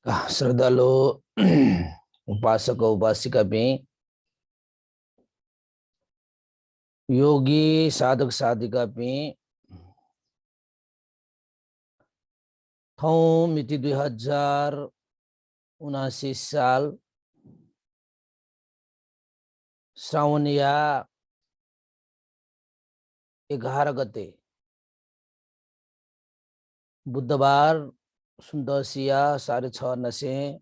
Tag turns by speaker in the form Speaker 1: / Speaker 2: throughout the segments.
Speaker 1: श्रद्धालु उपासक उपासिका भी योगी साधक साधिका भी थौं मिति 2079 साल श्रावणिया 11 गते बुधबार सुन्दसिया 6:30 नसे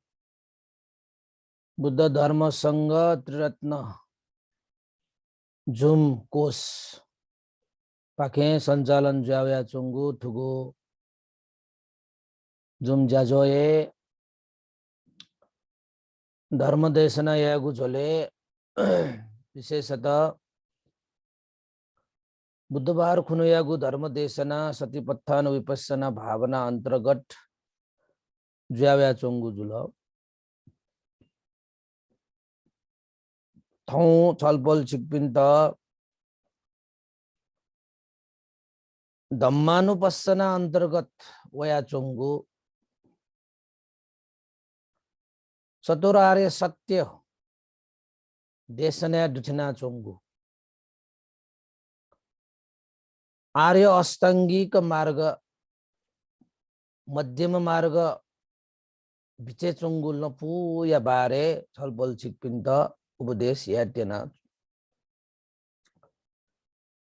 Speaker 1: बुद्ध धर्म संघ त्रिरत्न जुम कोष पाखे संचालन ज्याव्या चुंगु ठुगु जुम जाजोए धर्म देशना यागु झोले विशेषतः बुधबार खुनुयागु धर्म देशना सतीपत्थान विपස්සना भावना अंतर्गत ज्याव्या चुंगु जुल थौ छलपल छिपिन्त धम्मानुपස්සना अंतर्गत वया चुंगु चतुरार्य सत्य देशना दुठना चुंगु आर्य अष्टांगिक मार्ग मध्यम मार्ग बिचे चुंगु लपु या बारे छलपल छिपिन्त उपदेश यात्यना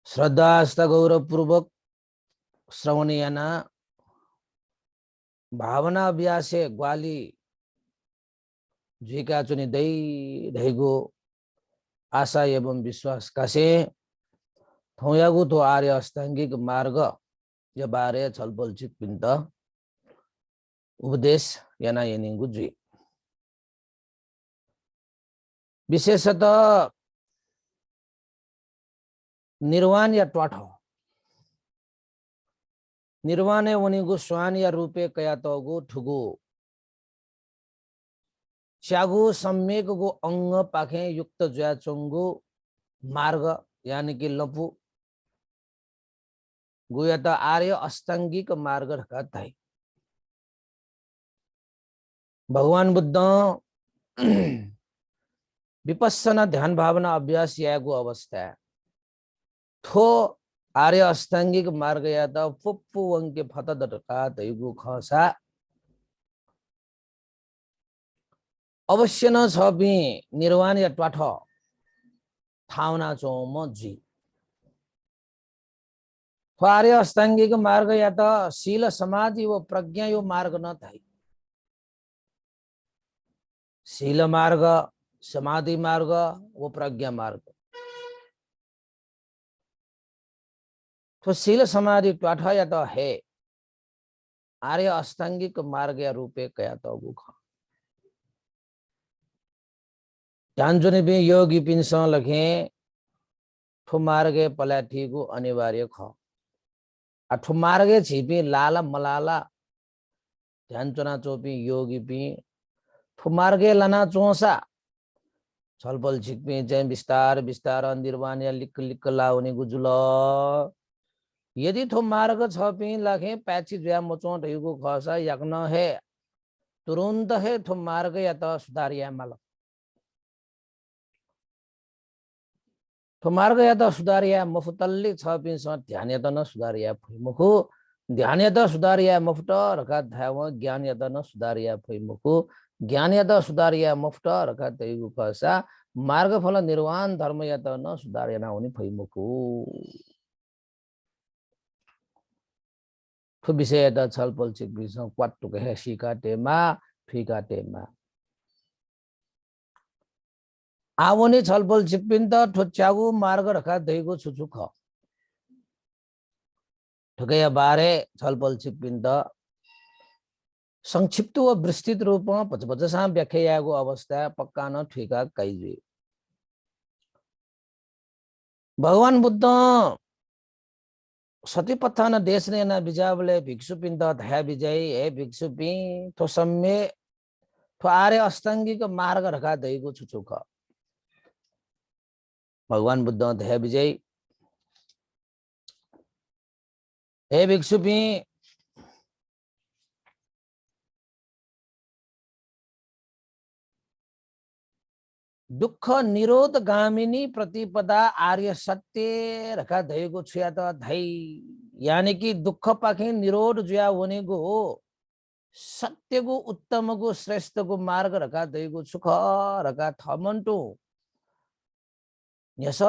Speaker 1: श्रद्धा आस्था गौरव पूर्वक श्रवणीयना भावना अभ्यासे ग्वाली जीका चुनी दैगो आशा एवं विश्वास कासे थौयागु तो आर्य अष्टांगिक मार्ग या बारे छलपल छिपिन्त उपदेश याना यनिंगु जी विशेषतः निर्वाण या ट्वाठ निर्वाण वनिगु स्वान या रूपे कया तोगु ठुगु च्यागु सम्यक गु अंग पाखे युक्त ज्या चुंगु मार्ग यानी कि लपु गुयत आर्य अष्टांगिक मार्ग रखत है भगवान बुद्ध विपස්සना ध्यान भावना अभ्यास यागु अवस्था है थो आर्य अष्टांगिक मार्ग या त पुप्पु वंके फतदटका दैगु खसा अवश्य न छबि निर्वाण या ट्वाठ थाउना चोम जी आर्य अष्टांगिक मार्ग या त शील समाधि व प्रज्ञा यो मार्ग न थाई शील मार्ग समाधि मार्ग वो प्रज्ञा मार्ग तो शील समाधि ट्वाठ या तो है आर्य अष्टांगिक मार्ग या रूपे कया तो गुख जानजुने भी योगी पिंस लखे ठु मार्गे पलाठी को अनिवार्य ख ठु मार्गे छिपी लाला मलाला ध्यान चुना चोपी योगी पी ठु मार्गे लना चोसा छलपल छिपी चाहिँ विस्तार विस्तार निर्वाण या लिक लिक लाउने गुजुल यदि थो मार्ग छपी लखे पैची ज्या मचो ढेगु खसा यक्न है तुरंत है थो मार्ग या त सुधारिया माल थो मार्ग या त सुधारिया मफुतल्ली छपी स ध्यान या त न सुधारिया फुइमुखु ध्यान या त सुधारिया मफुट रका धाव ज्ञान या त न सुधारिया फुइमुखु ज्ञान या त सुधारिया मफुट रका दैगु खसा मार्ग फल निर्वाण धर्म या त न सुधारिया ना हुने फुइमुखु ठु विषय त छलपल छिपिस क्वाटुक हे सिकाटेमा फिकाटेमा आवने छलपल छिपिन त ठोच्यागु मार्ग रखा दैगु छुचुख ठुकया बारे छलपल छिपिन त संक्षिप्त व विस्तृत रूपमा पचपचसा व्याख्यागु अवस्था पक्का न ठिका काइजे भगवान बुद्ध सतीपत्थान देश ने ना बिजावले भिक्षु पिंड धया विजय हे भिक्षु पि तो सम्मे तो आर्य अष्टांगिक मार्ग रखा दैगु छुचुख भगवान बुद्ध धया विजय हे भिक्षु पि दुःख निरोध गामिनी प्रतिपदा आर्य सत्य रखा धैको छुया त धै यानी कि दुःख पाखे निरोध जुया भनेको हो सत्यको उत्तमको श्रेष्ठको मार्ग रखा धैको सुख रखा थमन्टो यस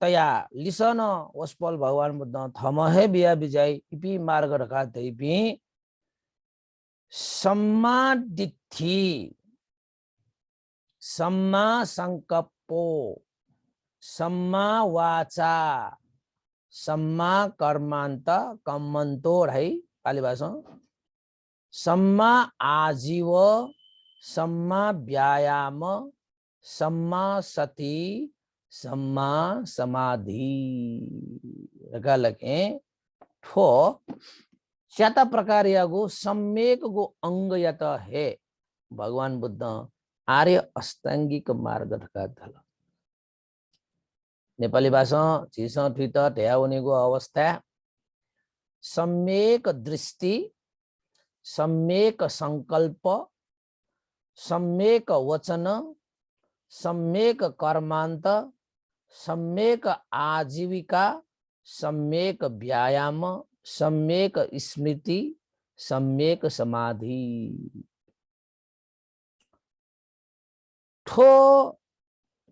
Speaker 1: तया लिसन वस्पल भगवान बुद्ध थम है बिया बिजाई इपी मार्ग रखा दैपी सम्मादिथि सम्मा संकप्पो सम्मा वाचा सम्मा कर्मान्त कम्मन्तो है पाली भाषा सम्मा आजीव सम्मा व्यायाम सम्मा सती सम्मा समाधि रका लखे ठो च्याता प्रकार यागो सम्यक गो अंग यत है भगवान बुद्ध आर्य अष्टाङ्गिक मार्ग रका थल नेपाली भाषा चिस ठित ढ्याउनेको अवस्था सम्यक दृष्टि सम्यक संकल्प सम्यक वचन सम्यक कर्मान्त सम्यक आजीविका सम्यक व्यायाम सम्यक स्मृति सम्यक समाधि ठो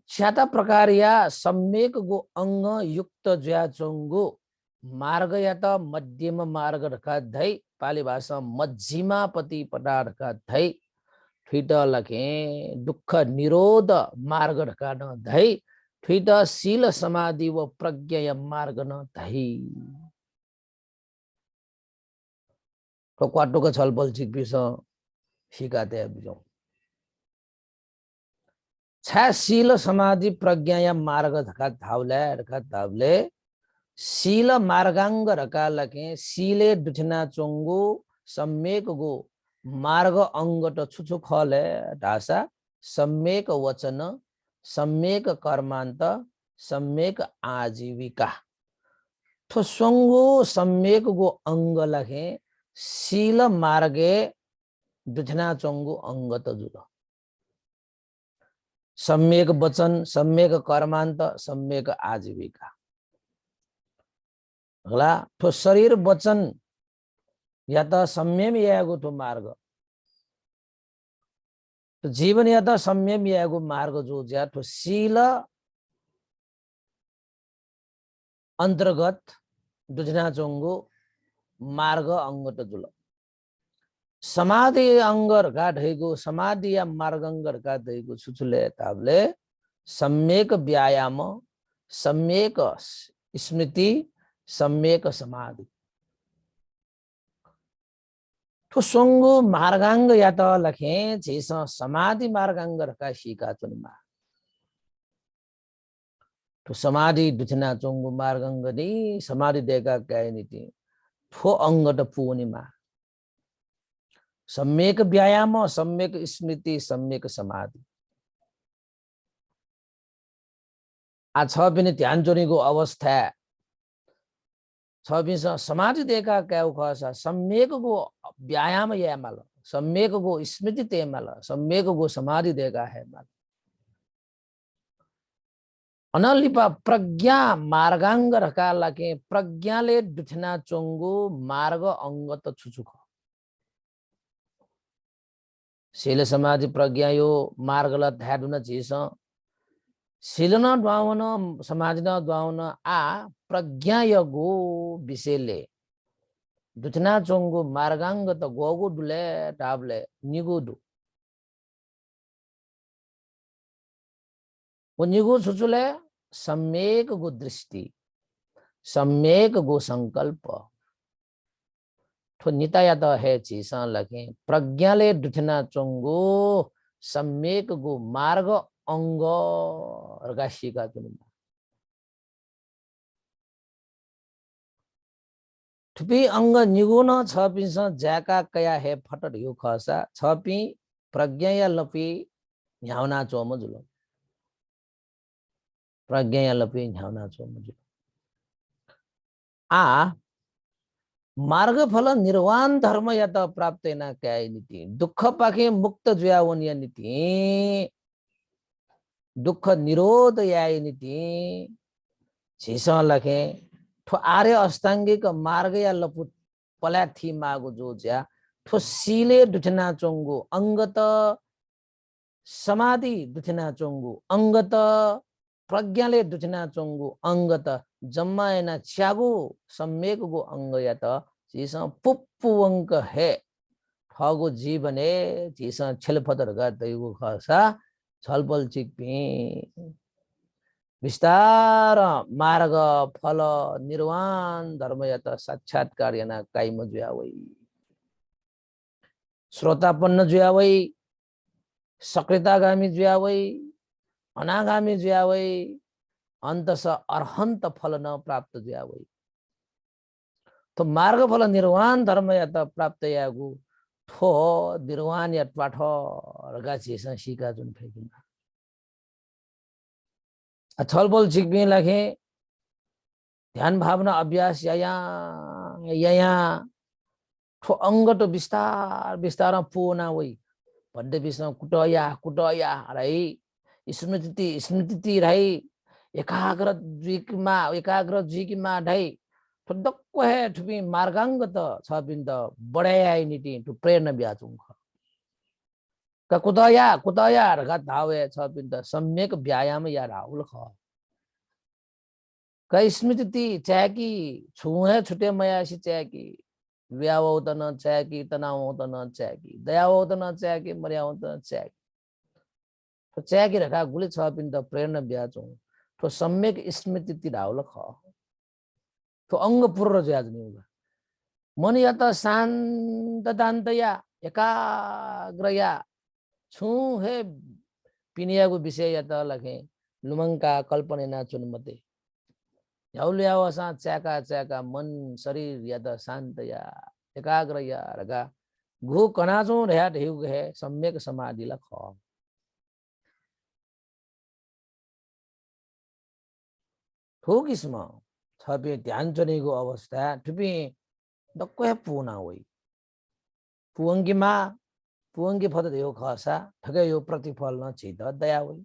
Speaker 1: छ्याता प्रकार या सम्यक गो अंग युक्त ज्या चोंगो मार्ग या त मध्यम मार्ग रखा धै पाली भाषा मध्यमा पति पटा रखा धै ठिट लखे दुःख निरोध मार्ग रखा न धै ठिट शील समाधि व प्रज्ञा मार्ग न धै तो क्वाटो का छलफल छिकपिस सिकाते बिजौ छा शील समाधि प्रज्ञा या मार्ग धका धावले शील मार्गांग रका लके शीले दुठना चोंगो सम्यक गो मार्ग अंगट छुछु खले ढासा सम्यक वचन सम्यक कर्मान्त सम्यक आजीविका तो संगो सम्यक गो अंग लखे शील मार्गे दुठना चोंगो अंग त जुल सम्यक वचन सम्यक कर्मान्त सम्यक आजीविका होला तो शरीर वचन या त संयम यागो तो मार्ग तो जीवन या त संयम यागो मार्ग जो ज्या तो शील अंतर्गत दुजना चोंगो मार्ग अंग त जुल समाधि अंगर का ढैगो समाधि या मार्ग अंगर का ढैगो सुचुले ताबले सम्यक व्यायाम सम्यक स्मृति सम्यक समाधि तो सोंगो मार्गांग या त लखे जेस समाधि मार्गांग रखा शिका चुनमा तो समाधि दुचना चोंगो मार्गांग नि समाधि देगा काय नीति ठो अंग त पूर्णिमा सम्यक व्यायाम सम्यक स्मृति सम्यक समाधि आ छ पनि ध्यान जोनीको अवस्था छ बिस समाधि देखा क्या खसा सम्यक गो व्यायाम या माल सम्यक गो स्मृति ते माल सम्यक गो समाधि देखा है माल अनलिपा प्रज्ञा मार्गांग रका लके प्रज्ञाले दुठना चोंगो मार्ग अंगत छुचुख शील समाधि प्रज्ञा यो मार्गला ध्यान चीज शील न द्वावन समाधि न द्वावन आ प्रज्ञा यगो विषयले दुचना चोंगो मार्गांग त गोगो डुले टाबले निगुदु वो निगु छुचुले सम्यक गो दृष्टि सम्यक गो संकल्प तो निताया तो है चीसा लगे प्रज्ञाले दुठना चोंगो सम्यक गो मार्ग अंग रगाशी का तुनुमा थुपी अंग निगुन छपिस ज्याका कया है फटट यो खसा छपी प्रज्ञा या लपी न्याउना चोम जुलो प्रज्ञा या लपी न्याउना चोम जुलो आ मार्ग फल निर्वाण धर्म या त प्राप्त ना क्या नीति दुख पाखे मुक्त जुयावन या नीति दुख निरोध याइनिति झिस लखे ठो आर्य अष्टांगिक मार्ग या लपुत पला थी मागो जो ज्या ठो सीले दुठना चोंगो अंगत समाधि दुठना चोंगो अंगत प्रज्ञाले दुठना चोंगो अंगत जम्मा एना च्यागो सम्मेक गो अंग या त झिस पुप्पु अंक है ठगो जीवने झिस छलफतर गा दैगो खसा छलपल चिकपी विस्तार मार्ग फल निर्वाण धर्म या त साक्षात्कार याना काइम जुयावै श्रोतापन्न जुयावै सक्रियतागामी जुयावै अनागामी जुयावै अंतस अर्हंत फल न प्राप्त जुयावै तो मार्ग फल निर्वाण धर्म या त प्राप्त यागु ठो निर्वाण या पाठ रगा छेसा सिका जुन फेकिना छलबल झिक्मी लाखे ध्यान भावना अभ्यास या ठो अंगट विस्तार विस्तार पूना वही भन्ने विषय कुटया राई स्मृति राई एकाग्र जिकिमा ढाई ठो दक्को है ठुपी मार्गांग त छ बिन्द बढाइ निति ठु प्रेरणा ब्याचुङ का कुटया रगा धावे छ बिन्द सम्यक व्यायाम या राहुल ख का स्मृति चाकी छुहे छुटे मयासी चाकी व्याव त न चाकी तनाव त न चाकी दयाव त न चाकी मर्याव त न चाकी तो चाकी रखा गुली छ पिन त प्रेरणा ब्याचो तो सम्यक स्मृति ति राहुल ख तो अंग पूर्ण ज्याज नि होगा मन या त शान्त दान्त या एकाग्र या छु हे पिनियाको विषय या त लखे लुमंका कल्पना ना चुन मते याउल्यावसा च्याका मन शरीर या त शान्त या एकाग्र या रगा घु कनाजो रह्या ढेउ गहे सम्यक समाधि ल ख ठोकिसम छपे ध्यान चनेको अवस्था ठुपी दक्को पुना होइ पुवंगी फत देउ खसा ठगे यो प्रतिफल न छित दया होइ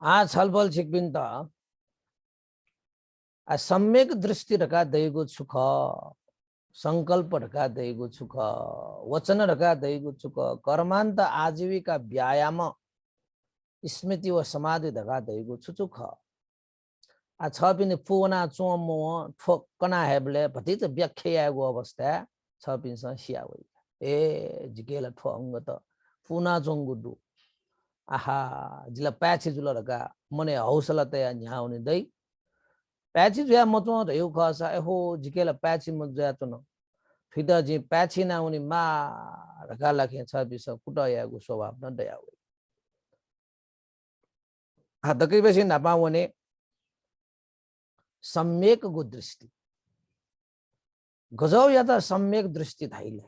Speaker 1: आ छलबल छिकबिन त आ सम्यक दृष्टि रका दैगो सुख संकल्प रका दैगो सुख वचन रका दैगो सुख कर्मान्त आजीविका व्यायाम स्मृति व समाधि रका दैगो सुख आ छ पिन पुना चोमो ठोकना हेबले भति त व्याख्याको अवस्था छ पिन स सियावै ए जिकेला ठो अंग त पुना जोंगुदु आहा जिला प्याछि जुल रका मने हौसला तया न्याउने दै प्याछि जुया मचो रह्यो खसा एहो जिकेला प्याछि मज्या चन फिदा जी प्याछि नाउनी मा रका लखे छ बिस कुटयाको स्वभाव न दया होइ हातकै बेसी नपाउने सम्यक गो दृष्टि गजौ या त सम्यक दृष्टि थाइले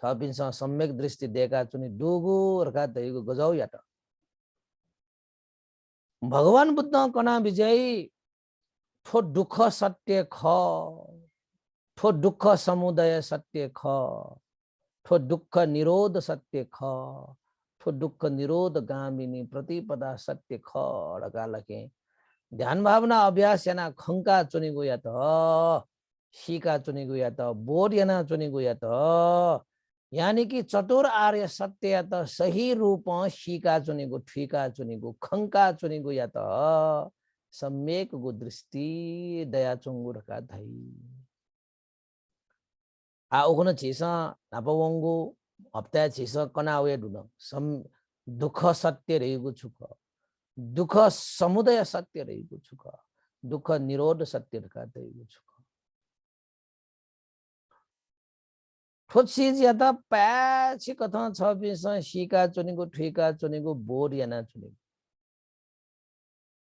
Speaker 1: छ बिन सम्यक दृष्टि देखा चुनी डुगु रका दैगो गजौ या त भगवान बुद्ध कना विजय ठो दुख सत्य ख ठो दुख समुदय सत्य ख ठो दुख निरोध सत्य ख ठो दुख निरोध गामिनी प्रतिपदा सत्य ख रका लके ध्यान भावना अभ्यास याना खंका चुनिगो या त शिका चुनिगो या त बोध याना चुनिगो या त यानी कि चतुर आर्य सत्य या त सही रूप शिका चुनिगो ठिका चुनिगो खंका चुनिगो या त सम्यक गो दृष्टि दया चुंगु रका धै आ उखन छिस नापवंगु हप्ता छिस कनावे दुन सम दुख सत्य रहेको छुक दुख समुदय सत्य रहेको छुक दुख निरोध सत्य रका रहेको छुक ठोसी या त प्याछि कथा छ बिस शिका चुनिगो ठिका चुनिगो बोध याना चुनिगो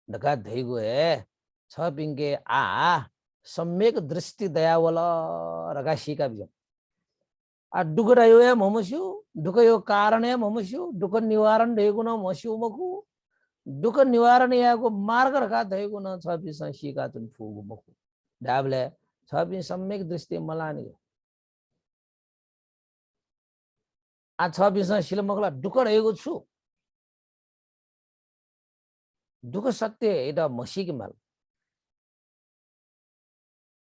Speaker 1: दका धैगो है छ पिंगे आ सम्यक दृष्टि दयावला रगा शिका बिजम आ दुख रह्यो है ममस्यु दुख यो कारण है ममस्यु दुख निवारण रहेको न मस्यु मखु दुख निवारण याको मार्ग रखा धैगो न छ बिस शिका चुन फुगु मखु डाबले छ बिस सम्यक दृष्टि मलानी आ छ बिस सिलमकला दुःख रहेको छु दुःख सत्य एटा मसीकी माल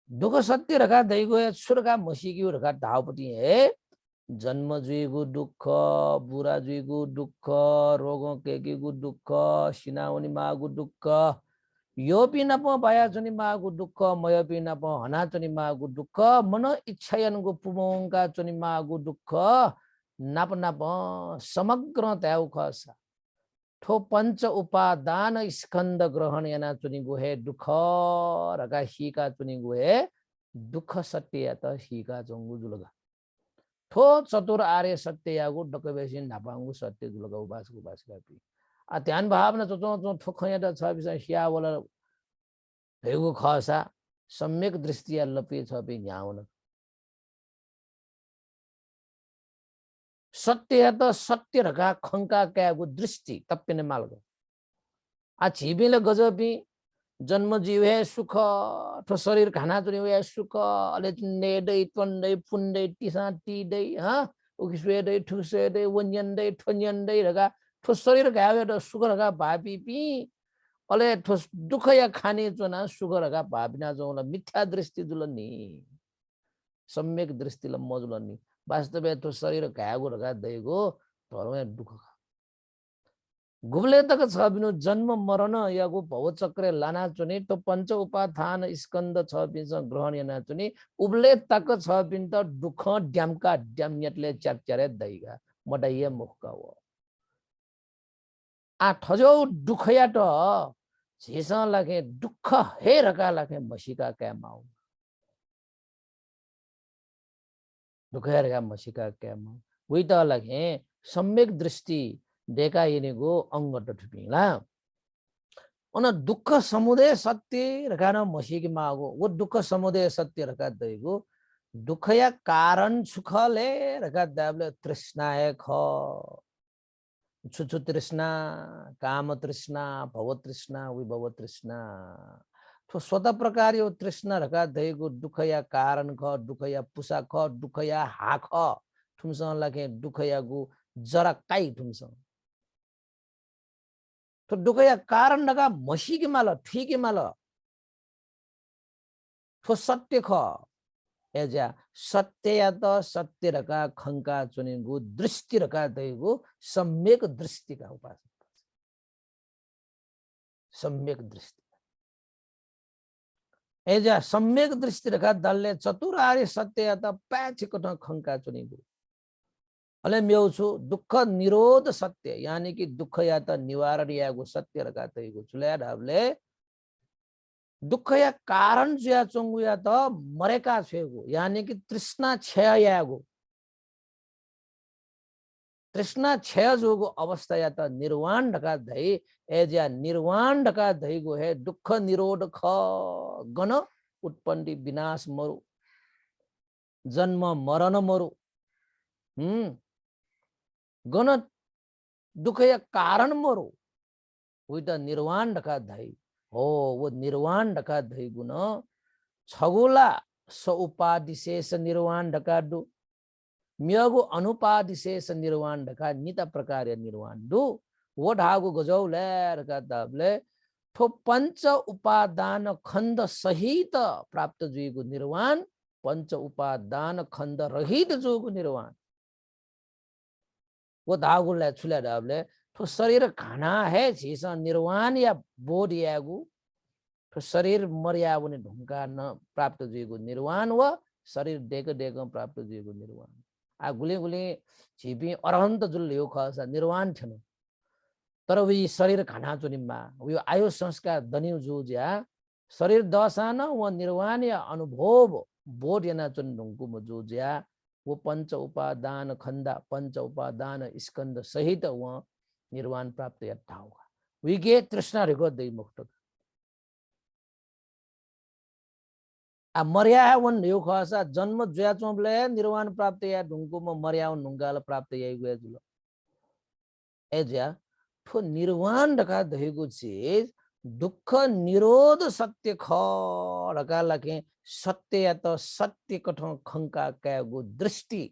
Speaker 1: दुःख सत्य रखा दैगो सुरका मसीकी रखा धावपति है जन्म जुइगु दुःख बुरा जुइगु दुःख रोगों केकीगु दुःख सिनाउनी मागु दुःख यो पि नप बाया चनि मागु दुःख मय पि नप हना चनि मागु दुःख मन इच्छायनको पुमोंका चनि मागु दुःख नप नप समग्र त्याउ खसा ठो पंच उपादान स्कंद ग्रहण याना चुनि गुहे दुःख रका हिका चुनि गुहे दुःख सत्य या त हिका चंगु जुलगा ठो चतुर आर्य सत्य यागु डकबेसिन नापांगु सत्य जुलगा उबासगु बासका पि आ ध्यान भावना चोचो ठोखया त छ बिसा हिया वला हेगु खसा सम्यक दृष्टि या लपे छ पि न्याउन सत्य या त सत्य रका खंका क्यागु दृष्टि तप्पिने मालगो आ छिबिले गजबी जन्म जीवे सुख ठो शरीर खाना चुनि वे सुख अले ने दे त्वन्दै फुन्दै टिसा टिदै ह उकिसवे दे ठुसे दे वन्यन दे ठन्यन दे रगा ठो शरीर गावे द सुख रगा भापी पि अले ठो दुख या खाने चुना सुख रगा भाबिना जौला मिथ्या दृष्टि जुलनी सम्यक दृष्टि ल मजुलनी वास्तव में तो शरीर घागो रगा दैगो धर्म दुःख गुबले तक छ बिनु जन्म मरण यागु भवचक्र लाना चुनि तो पंच उपादान स्कंद छ बिन ग्रहण याना चुनि उबले तक छ बिन त दुःख ड्यामका ड्यामयतले च्याप्च्यारे दैगा मडाइए मुखका हो आ ठजो दुःख या त झेसा लागे दुःख हे रका लागे मसिका क्या माउ दुःख हे रका मसिका क्या माउ वी त लागे सम्यक दृष्टि देखा यिनीको अंग ठुपिला उन दुःख समुदय सत्य रखाना मसीकी मागो वो दुःख समुदय सत्य रखा दैगो दुःख या कारण सुखले रखा दाबले तृष्णा है ख छुछु तृष्णा काम तृष्णा भव तृष्णा विभव तृष्णा तो स्वतः प्रकार यो तृष्णा रखा दैगो दुःख या कारण ख दुःख या पुसा ख दुःख या हा ख ठुमसँग लागे दुःख या गु जरा काई ठुमसँग तो दुःख या कारण नका मसीकी माल ठीकी माल तो सत्य ख एजा सत्य या त सत्य रका खंका चुनिगु दृष्टि रका दैगु सम्यक दृष्टि का उपासना सम्यक दृष्टि एजा सम्यक दृष्टि रका दलले चतुरार्य सत्य या त प्याचिको खंका चुनिगु अले म्यौछु दुःख निरोध सत्य यानी कि दुःख या त निवारण यागु सत्य रका दैगु चुल्या ढाबले दुःख या कारण या चंगु या त मरेका छेगु यानी कि तृष्णा क्षय यागु तृष्णा क्षय जोगु अवस्था या त निर्वाण ढका धै एज या निर्वाण ढका धैगु है दुःख निरोध ख गण उत्पत्ति विनाश मरु जन्म मरण मरु गण दुःख या कारण मरु उही त निर्वाण ढका धै हो वो निर्वाण ढका धै गुण छगुला स उपाधिशेष निर्वाण ढका दु म्यगु अनुपाधिशेष निर्वाण ढका नित प्रकार निर्वाण दु वो ढागु गजौले रका दाबले ठो पंच उपादान खंड सहित प्राप्त जुइगु निर्वाण पंच उपादान खंड रहित जुगु निर्वाण वो धागुले छुले दाबले तो शरीर खाना है झीस निर्वाण या बोध यागु तो शरीर मर्या भने ढुंगा न प्राप्त जुइगु निर्वाण व शरीर देख देख प्राप्त जुइगु निर्वाण आ गुले गुले छिपी अरहन्त जुल यो खसा निर्वाण छन तर वी शरीर खाना चुनिमा वी आयु संस्कार दनिउ जुज्या शरीर दशा न व निर्वाण या अनुभव बोध याना चुन ढुंगु म जुज्या वो पंच उपादान खंडा पंच उपादान स्कंद सहित व निर्वाण प्राप्त यत्ता होगा विगे तृष्णा रेको दै मुक्त आ मर्या है वन यो खसा जन्म ज्या चोबले निर्वाण प्राप्त या ढुंगु म मर्या वन ढुंगाल प्राप्त या गए जुल एज्या ठो निर्वाण ढका धैगु चीज दुःख निरोध सत्य ख ढका लके सत्य या त सत्य कठ खंका क्यागु दृष्टि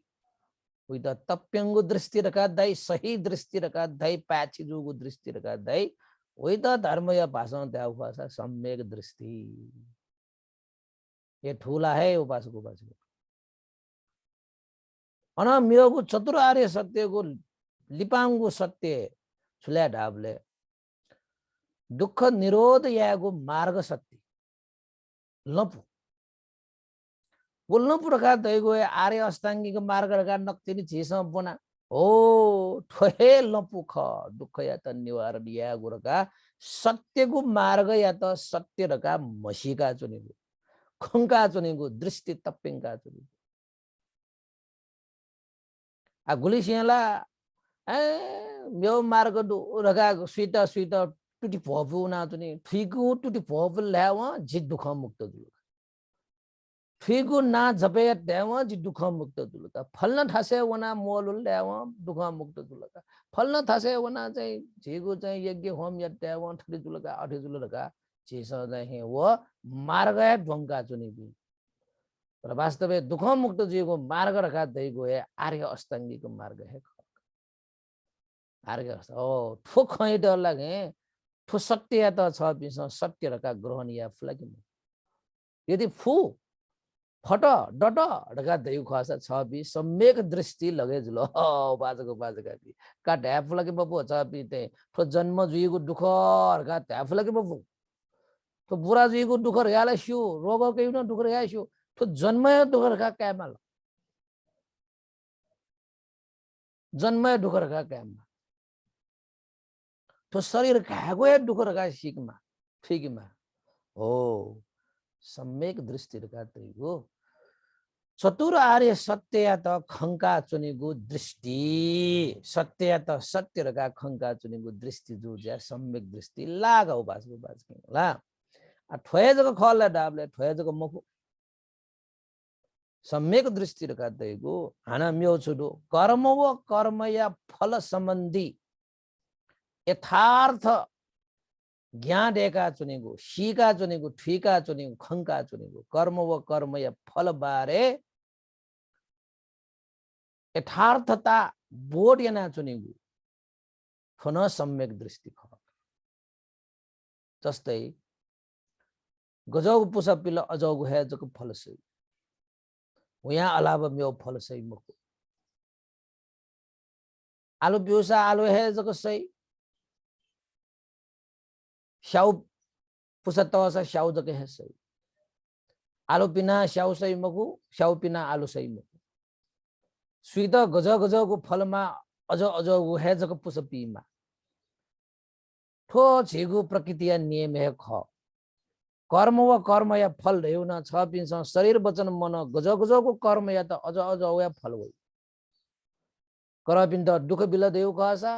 Speaker 1: उही त तप्यङ्गु दृष्टि रका दाई सही दृष्टि रका दाई पैछि जुगु दृष्टि रका दाई उही त धर्म या भाषा त्या भाषा सम्यक दृष्टि ये ठूला है उपासक उपासक अन मियोगु चतुर आर्य सत्यको लिपाङ्गु सत्य छुल्या ढाबले दुःख निरोध यागु मार्ग सत्य लपु बोल्नु पुरखा दैगो आर्य अष्टाङ्गिक मार्ग रका नक्तिनी झिसम बना हो ठोहे लपु ख दुःख या त निवारण या गुरका सत्यको मार्ग या त सत्य रका मसीका चुनेगु खंका चुनेगु दृष्टि तप्पिङका चुनेगु आ गुलिसियाला ए म्यो मार्ग रका सुइता सुइता टुटी भोपु ना चुने ठिगु टुटी भोपु ल्याव जि दुःख मुक्त दुल फिगु ना जपे ड्याव जी दुःख मुक्त दुलका फल्न थासे वना मोलुल ल्याव दुःख मुक्त दुलका फल्न थासे वना चाहिँ झिगु चाहिँ यज्ञ होम या ड्याव ठरि दुलका अठे दुलका झिस चाहिँ वो मार्ग है ढोंगा चुनी भी तर वास्तव दुःख मुक्त जीवको मार्ग रखा दै गए आर्य अष्टाङ्गी को मार्ग है आर्य ओ ठो खै डर लागे ठो सत्य या त छ बिस सत्य रखा ग्रहण या फलकिन यदि फु फट डट ढका दैउ खासा छबी सम्यक दृष्टि लगे जुल बाजको बाजका का ढ्याफ लगे बबु छबी ते तो जन्म जुइको दुख का ढ्याफ लगे बबु तो बुरा जुइको दुख याला शिउ रोग के न दुख या शिउ तो जन्म दुख का कैमल जन्म दुख का कैमल तो शरीर खागो दुख का सिकमा ठिकमा हो सम्यक दृष्टि रका दैगो चतुर आर्य सत्य या त खंका चुनेगु दृष्टि सत्य या त सत्य रका खंका चुनेगु दृष्टि जो ज्या सम्यक दृष्टि लाग उपासको बाजके ला आ ठोय जग खल डाबले ठोय जग मफु सम्यक दृष्टि रका दैगु हाना म्यो छुडो कर्म व कर्म या फल सम्बन्धी यथार्थ ज्ञान एका चुनेगु सीका चुनेगु ठिका चुनेगु खंका चुनेगु कर्म व कर्म या फल बारे यथार्थता बोध या ना चुनेगु ठोन सम्यक दृष्टि ख जस्तै गजौगु पुसपिल अजौगु है जको फल सही यहाँ अलावा म्यो फल सही मको आलु बिउसा आलु है जको सही स्याउ पुसा तवसा स्याउ जके है सही आलु पिना स्याउ सही मकु स्याउ पिना आलु सही मकु स्वीत गज गजको फलमा अज अजगु है जको पुस पीमा ठो झिगु प्रकृति या नियम है ख कर्म व कर्म या फल रेउ न छ पिन्छ शरीर वचन मन गज गजको कर्म या त अज अज या फल होइ कर पिन्द दुख बिल देउ खसा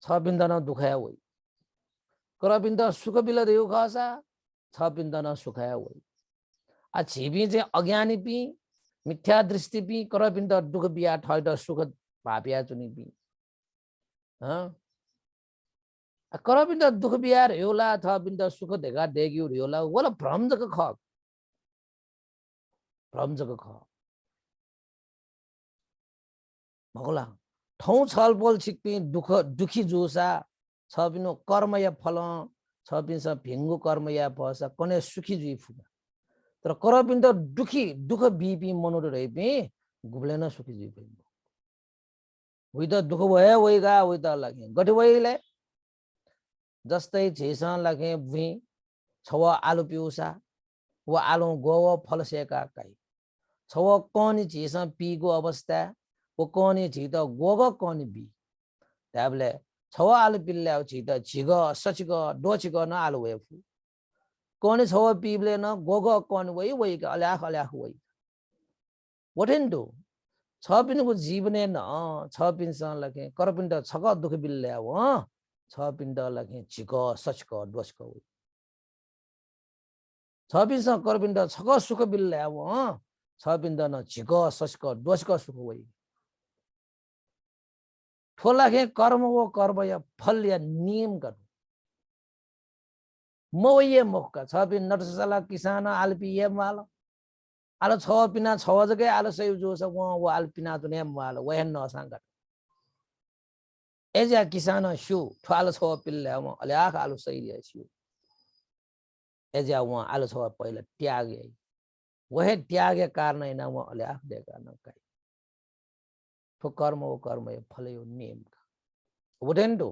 Speaker 1: छ पिन्द न दुख या होइ कर पिन्द सुख बिल देउ खसा छ पिन्द न सुख या होइ आ छिबी चाहिँ अज्ञानी पी मिथ्या दृष्टि पी कर पिन्द दुख बिया ठैड सुख भापिया चुनी पी कर पिन्द दुख बिया रेउला थ पिन्द सुख देखा देग्यु रेउला वला भ्रम जक ख भ्रम जक ख भगला ठौ छल बोल छिक्पी दुख दुखी जोसा छ पिनो कर्म या फल छ पिन्छ भिंगु कर्म या फसा कने सुखी जुइ फुगा तर कर पिन्द दुखी दुख बीपी मनोड रहिपी गुब्लेन सुखी जुइ पइ उइ त दुख भए वइगा उइ त लागे गठे वइले जस्तै झेसा लागे भुइ छव आलु पिउसा व आलु गोव फल सेका काई छव कनि झेसा पीगो अवस्था वो कनि झित गोग कनि बी त्याबले छव आलु पिल्ल्या झित झिग सचिग डोचिग न आलु वेफु कनि छव पीबले न गोग कनि वइ वइ अल्याख अल्याख वइ वठिन्दो छ पिनको जीवने न छ पिन्छ लखे करपिन्ड छक दुख बिल्ल्या व छ पिण्ड लखे झिग सचक डोचक वइ छ पिन्छ करपिन्ड छक सुख बिल्ल्या व छ पिण्ड न झिग सचक डोचक सुख वइ ठोलाखे कर्म वो कर्म या फल या नियम कर मवये मुख छ पिन नटसला किसान आलपी ये माल Alo chawa pina chawa jage alo sayu jo sa wa al pina to ne wala wa hen no sang kat eja kisana shu to alo chawa pil le mo ale akh alo sayu ya shu eja wa alo chawa paila त्याग है वह त्याग के कारण ना वो ale akh de कारण kai तो कर्म वो कर्म है फल यो नियम का वडेन्डो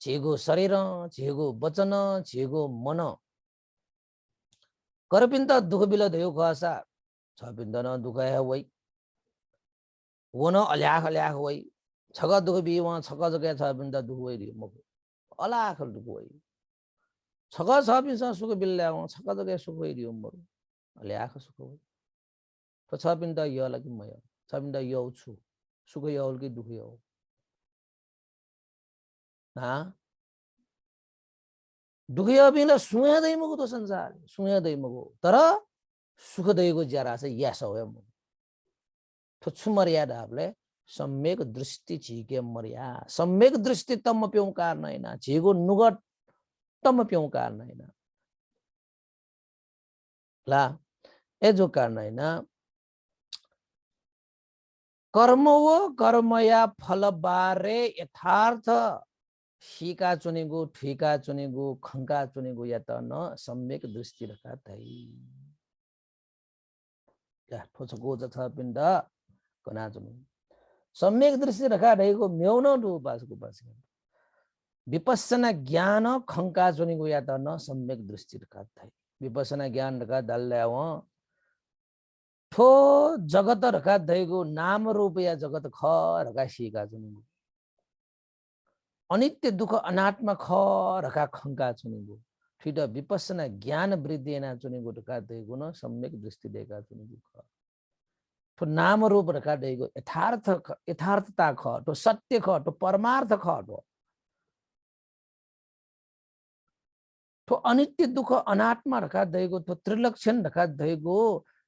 Speaker 1: जेगो शरीर जेगो वचन जेगो मन करपिन्त दुख बिल देउ खसा छ पिन्द न दुख है वही वो न अल्याख अल्याख वही छग दुख बि वहाँ छग जगे छ पिन्द दुख वही मको अलाख दुख वही छग छ पिन्स सुख बिल वहाँ छग जगे सुख वही मको अल्याख सुख वही तो छ पिन्द यो लगी मय छ पिन्द यो छु सुख यो कि दुख यो हाँ दुख यो बिना सुया दै मको तो संसार सुया दै मको तर सुख दैको ज्यारा चाहिँ यास हो म तो छु मर्यादा आपले सम्यक दृष्टि झीके मर्या सम्यक दृष्टि तम प्यों कारण हैन झीको नुगट तम प्यों कारण हैन ला ए जो कारण हैन कर्म व कर्मया फल बारे यथार्थ शीका चुनेगो ठिका चुनेगो खंका चुनेगो या त न सम्यक दृष्टि रखा थई या ठोचको ज छ पिण्ड कना चुने सम्यक दृष्टि रखा ढैको म्यौन दु पासको पास विपස්සना ज्ञान खंका चुनेगो या त न सम्यक दृष्टि रखा थई विपස්සना ज्ञान रखा दल्ल्या व ठो जगत रखा दैगो नाम रूप या जगत ख रखा शीका चुनेगो अनित्य दुख अनात्मा ख रखा खंका चुनेगो फिर विपස්සना ज्ञान वृद्धि ना चुनेगो रखा दैगो न सम्यक दृष्टि देगा चुनेगो ख तो नाम रूप रखा दैगो यथार्थता ख तो सत्य ख तो परमार्थ ख तो अनित्य दुख अनात्मा रखा दैगो तो त्रिलक्षण रखा दैगो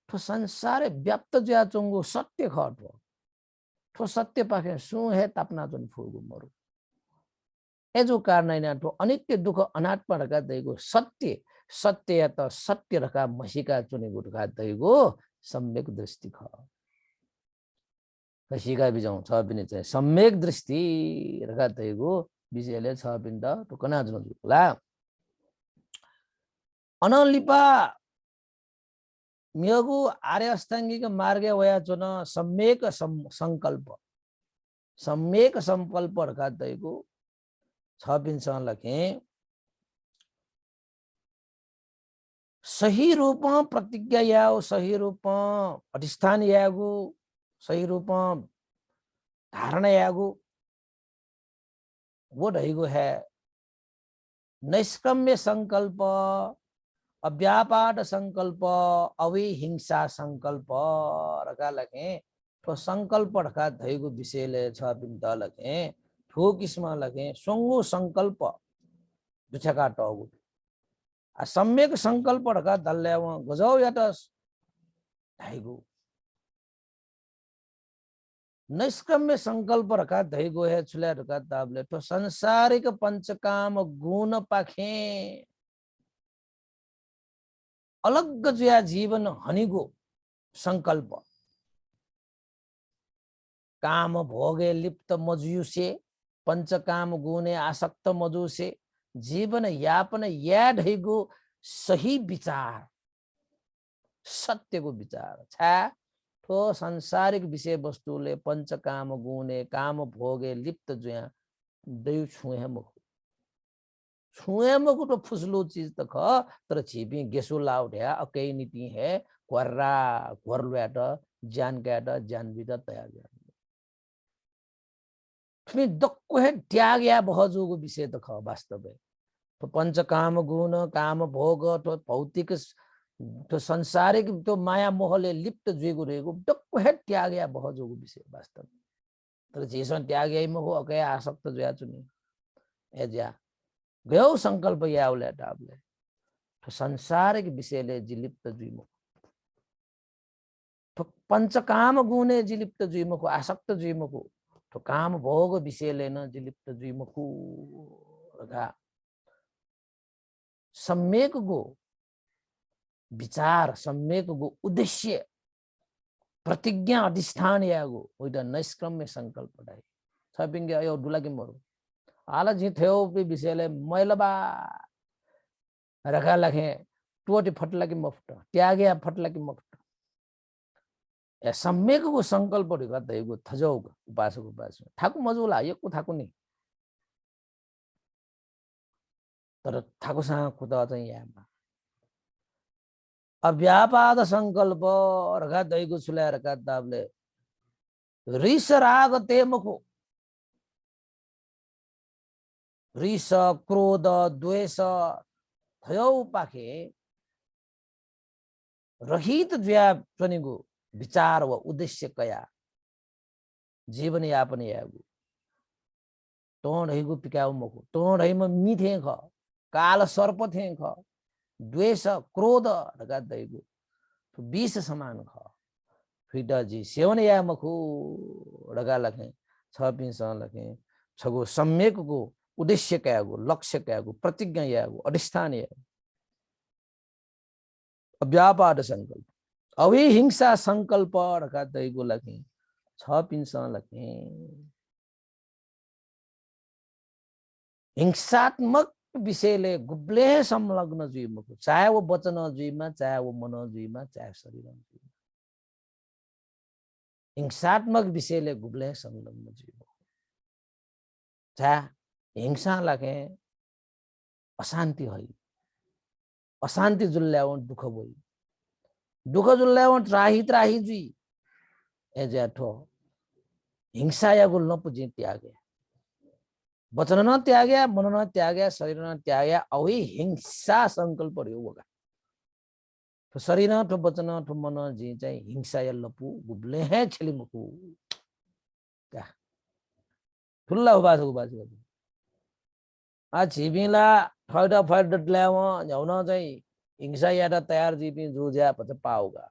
Speaker 1: तो संसार व्याप्त ज्या चुंगो सत्य ख तो सत्य पाखे सु है तपना चुन फुगु मरु एजो कारण हैन तो अनित्य दुख अनात्मा रखा दैगो सत्य सत्य या त सत्य रखा मसिका चुनेगो रखा दैगो सम्यक दृष्टि ख कसिका बिजाउ छ पनि चाहिँ सम्यक दृष्टि रखा दैगो विषयले छ पनि त तो कना जुन ला अनलिपा म्यगु आर्य अष्टांगिक मार्ग वया जुन सम्यक संकल्प रखा दैगो छ पिन्छ लखे सही रूप प्रतिज्ञा याओ सही रूप अधिष्ठान यागु सही रूप धारणा यागु वो ढैगो है नैष्कम्य संकल्प अव्यापाद संकल्प अविहिंसा संकल्प रखा लगे तो संकल्प रखा ढैगो विषयले छ बिन्द लगे ठो किस्म लगे सोंगो संकल्प दुछका टगु सम्यक संकल्प रखा दल्ल्याव गजौ या त ढैगो नैष्कम्य संकल्प रखा दैगो है छुल्या रखा ताबले तो संसारिक पंचकाम गुण पाखे अलग जुया जीवन हनिगो संकल्प काम भोगे लिप्त मजुसे पंचकाम गुणे आसक्त मजुसे जीवन यापन या ढैगो सही विचार सत्यको विचार छा तो सांसारिक विषय वस्तुले पंचकाम गुणे काम भोगे लिप्त जुया दैउ छुए मुख तो फुसलो चीज तो ख तर छिपी गेसो लाउढ्या अकै नीति है क्वर्रा क्वर्लुयाट जान भी तयार फिर दक्को है त्याग या बहजोगो विषय तो ख वास्तव है तो पंचकाम गुण काम भोग तो भौतिक तो संसारिक तो माया मोहले लिप्त जुएको रहेको डक्को है त्याग या बहजोगो विषय वास्तव तर जेसन त्याग या मोह अकै आसक्त जुया चुनी एज्या गयो संकल्प याउले डाबले तो संसारिक विषयले जिलिप्त जुइमो तो पंचकाम गुणे जिलिप्त जुइमोको आसक्त जुइमोको तो काम भोग विषयले न जिलिप्त जुइमोको रगा सम्यक गो विचार सम्यकको उद्देश्य प्रतिज्ञा अधिष्ठान यागो ओइटा नैष्क्रम्य संकल्प डाइ छपिंगे यो दुलाकी मरु आला जी थियो पे विषयले मैलबा रखा लखे टोटी फटला की मफ्ट त्यागे फटला की मफ्ट ए सम्यकको संकल्प ढिका दैगो थजौग उपासक उपासक ठाकु मजुला यको ठाकु नि तर ठाकुसँग खुदा चाहिँ यामा अव्यापाद संकल्प रखा दैगो सुला रखा दाबले रिस राग तेमको रिस क्रोध द्वेष थयौ पाखे रहित ज्या पनिगो विचार व उद्देश्य कया जीवन यापन यागु तोण हैगु पिकाउ मको तोण हैम मिथे ख काल सर्प थे ख द्वेष क्रोध रगा दैगु विष समान ख फिटा जी सेवन या मखु रगा लखे छ पिस लखे छगो सम्यक को उद्देश्य कयागु लक्ष्य कयागु प्रतिज्ञा यागु अधिष्ठान यागु अव्यापाद संकल्प अविहिंसा संकल्प रखा दैगु लखे छ पिस लखे हिंसात्मक विषयले गुब्ले संलग्न जुइमको चाहे वो वचन जुइमा चाहे वो मन जुइमा चाहे शरीर जुइमा हिंसात्मक विषयले गुब्ले संलग्न जुइमको चाहे हिंसा लगे अशान्ति है अशान्ति जुल्याउन दुःख भई दुःख जुल्याउन त्राही त्राही जुइ एजेठो हिंसा या गुल नपुजी त्यागे वचन न त्याग्या मन न त्याग्या शरीर न त्याग्या अवि हिंसा संकल्प होगा तो शरीर ठो वचन ठो मन जी चाहिँ हिंसा या लपु गुब्ले है छेली मुकु क्या ठुल्ला उबास आ छिबिला फाइदा फाइदा ल्याव ल्याउन चाहिँ हिंसा या तयार जीपी जुज्या पछि पाउगा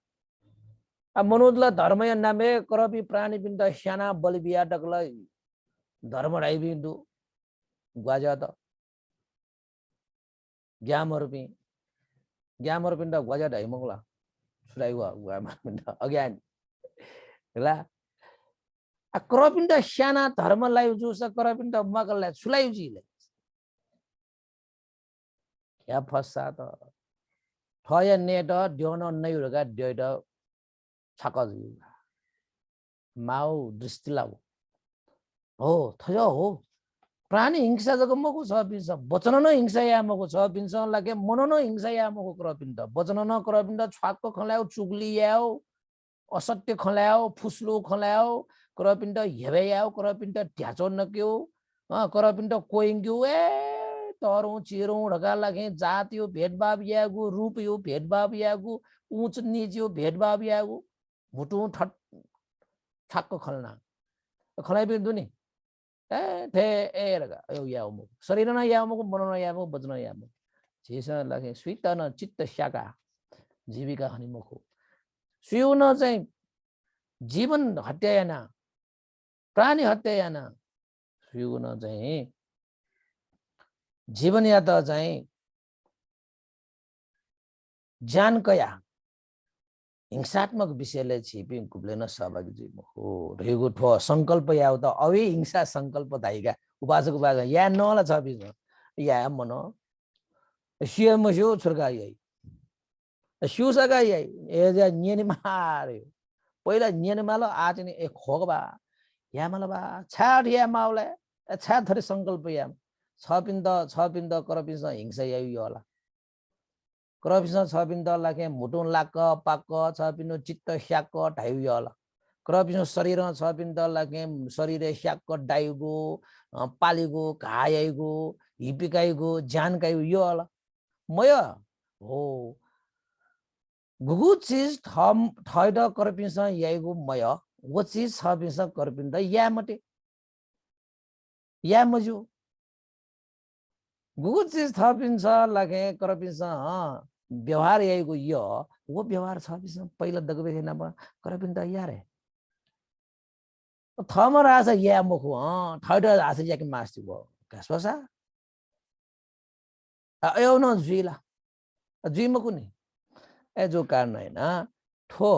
Speaker 1: आ मनुजला धर्म या नामे करपी प्राणी बिन्द श्याना बलिबिया डकलाई धर्म राई बिन्दु ग्वाजा त ग्यामर पिण्ड ग्वाजा ढाई मंगला सुराई हुआ ग्यामर पिण्ड अज्ञान होला आ करपिण्ड श्याना धर्म लाई जुस करपिण्ड मगललाई सुलाई जीले या फसा त ठय नेट ड्योन नै रगा ड्योड छकज माउ दृष्टिलाउ हो थयो हो प्राणी हिंसा जग मको छ पिन्छ वचन न हिंसा या मको छ पिन्छ लागे मन न हिंसा या मको करपिण्ड वचन न करपिण्ड छाकको खलाउ चुगली याओ असत्य खलाउ फुस्लो खलाउ करपिण्ड हेबे याओ करपिण्ड ढ्याचो नक्यो करपिण्ड कोइङ्ग्यो ए तरौ चिरौ ढका लागे जात यो भेदभाव यागु रूप यो भेदभाव यागु ऊंच नीच यो भेदभाव यागु मुटु ठट छाकको खलना खलाइ बिन्दु नि थे ए रगा यो यामु शरीर न यामु मन न यामु वचन यामु जेस लागे स्वीत न चित्त शाका जीविका हनि मुखो सुयो न चाहिँ जीवन हत्या याना प्राणी हत्या याना सुयो न चाहिँ जीवन या त चाहिँ ज्ञान कया हिंसात्मक विषयले छिपि गुब्लेन सहभागी जीव हो रहेको ठो संकल्प या त अवि हिंसा संकल्प दाइगा उपासक उपासक या नला छ बिच या मन सिय मस्यो छुर्का यही सिउ सका यही ए जा नियनि मार्यो पहिला नियनि मालो आज नि एक खोगबा या मालबा छाड या माउले छा थरी संकल्प या छ पिण्ड करपिस हिंसा या होला करपिस छ पिण्ड लाके मुटुन लाक पाक छ पिण्ड चित्त श्याक ढाइउ होला करपिस शरीर छ पिण्ड लाके शरीर श्याक डाइगो पालिगो घायगो हिपिकाइगो जानकाइगो यो होला मय हो गुगु चीज थैड करपिस याइगो मय वो चीज छ पिस करपिण्ड या मटे या मजु गुगु चीज थपिन्छ लागे करपिस व्यवहार याइगो यो वो व्यवहार छ पिस पहिला दगबे थिएन करपिण्ड या रे थम रास या मुखु थैड आस याके मास्ति भो कसोसा अयो न जुइला जुइमको नि ए जो कारण है ना ठो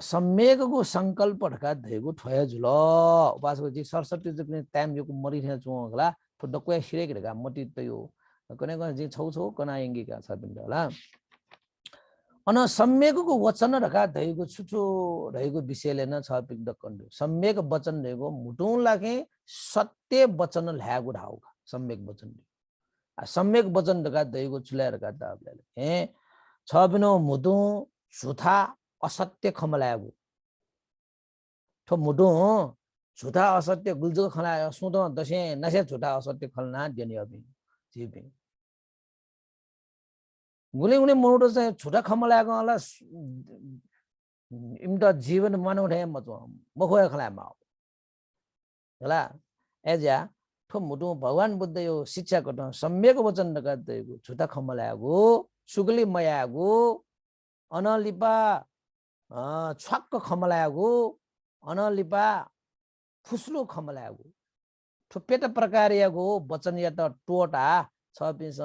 Speaker 1: सम्यकको संकल्प ढका धेगु ठोया जुल उपासको जी सरस्वती जुक्ने टाइम यो मरि थे चो होला ठो डक्वे सिरेक ढका मति त यो कने कने जी छौ छौ कना इंगी का छ बिन होला अन सम्यकको वचन ढका धेगु छुछु रहेको विषयले न छ पिक डकन्डु सम्यक वचन रहेको मुटु लागे सत्य वचन ल्यागु ढाउ सम्यक वचन सम्यक वचन ढका धेगु छुल्यार का दाबले हे छ बिनो मुदु झुथा असत्य खमलागु ठो मुडु झुठा असत्य गुल्जो खला सुदो दसे नसे झुठा असत्य खलना देनी अबि जीबि गुले गुले मोडो चाहिँ झुठा खमलागु होला इमदा जीवन मानव है मत मखोया खला मा होला एजा ठो मुडु भगवान बुद्ध यो शिक्षा कट सम्यक वचन नका देगु झुठा खमलागु सुगली मयागु अनलिपा छक्क खमलागु अनलिपा फुस्लो खमलागु ठुपेट प्रकारको वचन या त टोटा छ पिस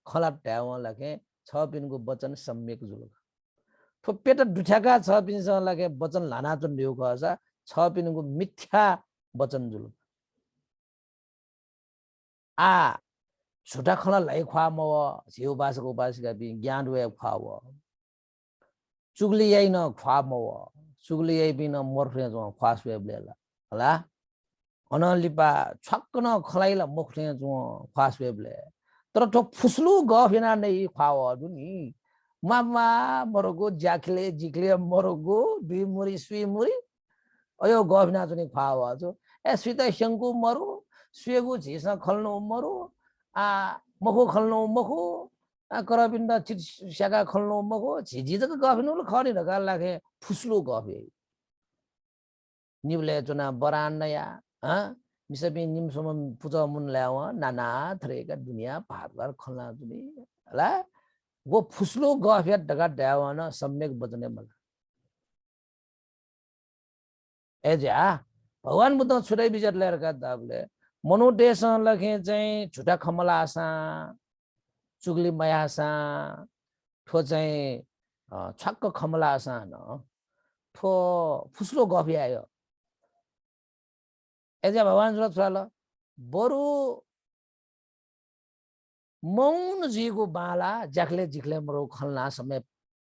Speaker 1: खला ट्याव लगे छ पिनको वचन सम्यक जुल ठुपेट दुठाका छ पिस लगे वचन लाना त न्यु गछ छ पिनको मिथ्या वचन जुल आ झुटा खला लाई ख्वा म झिउ बासको बासका बि ज्ञान वे ख्वाव चुगली यही न ख्वा म चुगली यही बिन मर्फे जो ख्वास वे ब्लेला होला अनलिपा छक्क न खलाइला मुखले जो ख्वास वे ब्ले तर ठो फुस्लु गफिना नै ख्वाव दुनी मामा मरगो जाखले जिखले मरगो दुई मुरी सुई मुरी अयो गफिना जुनी ख्वाव जो ए सुत शंकु मरु सुएगु झिसा खल्नु मरु आ मखो खल्नु मखो करबिन्द चिट स्याका खल्नु मखो झिझिजक गफिनु खनि ढका लागे फुस्लु गफे निबले चुना बरान्नया मिसबि निमसम पुजा मुन ल्याव नाना थरेका दुनिया भारबार खल्ला जुनी होला वो फुस्लो गफिया ढका ड्यावन सम्यक बजने मला एजा भगवान बुद्ध छुटाइ विचार ल्याएर का दाबले मनोदेश लखे चाहिँ झुटा खमला आसा चुगली मयासा ठो चाहिँ छक्क खमला आसा न ठो फुस्लो गफी आयो एजा भगवान जुल छुराल बरु मौन जीको बाला जाखले जिखले मरो खलना समय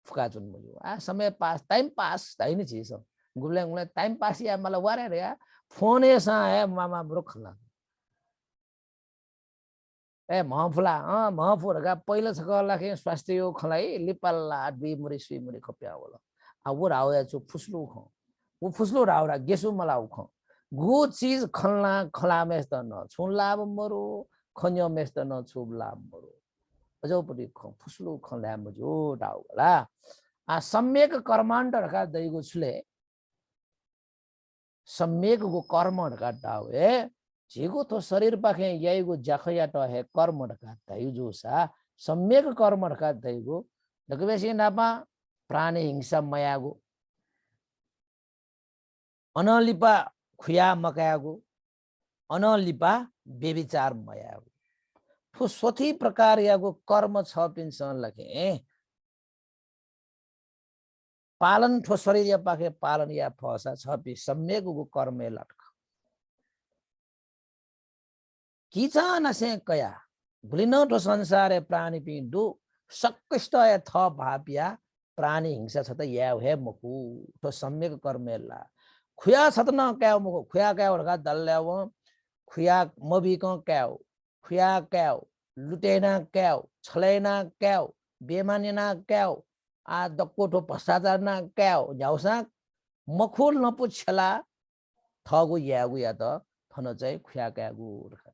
Speaker 1: फुका जुन मुजु आ समय पास टाइम पास ताइ नि छिस गुले गुले टाइम पास या मला वारे रे फोन एसा है मामा मरो खलना ए महफुला महफुरका पहिलो छ लाखे स्वास्थ्य यो खलाई लिपाल्ला दुई मुरी सुई मुरी खप्या होला आ वो राउ छु फुस्लु ख वो फुस्लु राउरा गेसु मलाउ ख गो चीज खलना खला मेस त न छुला मरो खन्यो मेस त न छुला मरो अजौपटी ख फुस्लु खला मजो डाउ होला आ सम्यक कर्माण्डरका दैगो छुले सम्यक गो कर्महरुका डाउ ए झिगो तो शरीर पाखे यहीगो जाखया तो है कर्म ढका दयु जोसा सम्यक कर्म ढका दयगो ढकवेसी नापा प्राणी हिंसा मयागो अनलिपा खुया मकायागो अनलिपा बेविचार मयागो ठो स्वथी प्रकार यागो कर्म छ पिनसन लखे पालन ठो शरीर या पाखे पालन या फसा छ पि सम्यक गो कर्म लटक किचा नसे कया भुलिन ठो संसारे प्राणी पिंडु सक्कष्ट या थ भापिया प्राणी हिंसा छ त या हे मकु ठो सम्यक कर्मेला खुया छ त न क्याउ मकु खुया क्याउ ढका दल्ल्याव खुया मबी क क्याउ खुया क्याउ लुटेना क्याउ छलेना क्याउ बेमानेना क्याउ आ दक्को ठो भ्रष्टाचार ना क्याउ झ्याउसा मखुल नपुछला थगु यागु या त थन चाहिँ खुया क्यागु ढका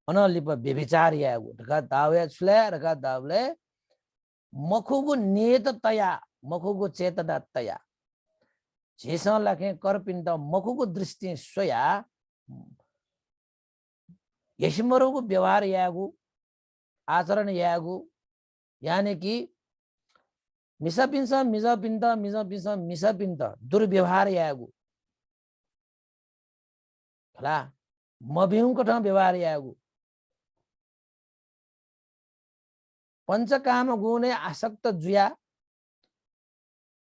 Speaker 1: अनलिप व्यभिचार यागु ढका दावया छुले ढका दावले मखुगु नियत तया मखुगु चेतना तया जेसा लखे करपिण्ड मखुगु दृष्टि सोया यशमरुगु व्यवहार यागु आचरण यागु यानी कि मिसापिन्छ दुर्व्यवहार यागु होला मभिउको ठाउँ व्यवहार यागु पंचकाम गुणे आसक्त जुया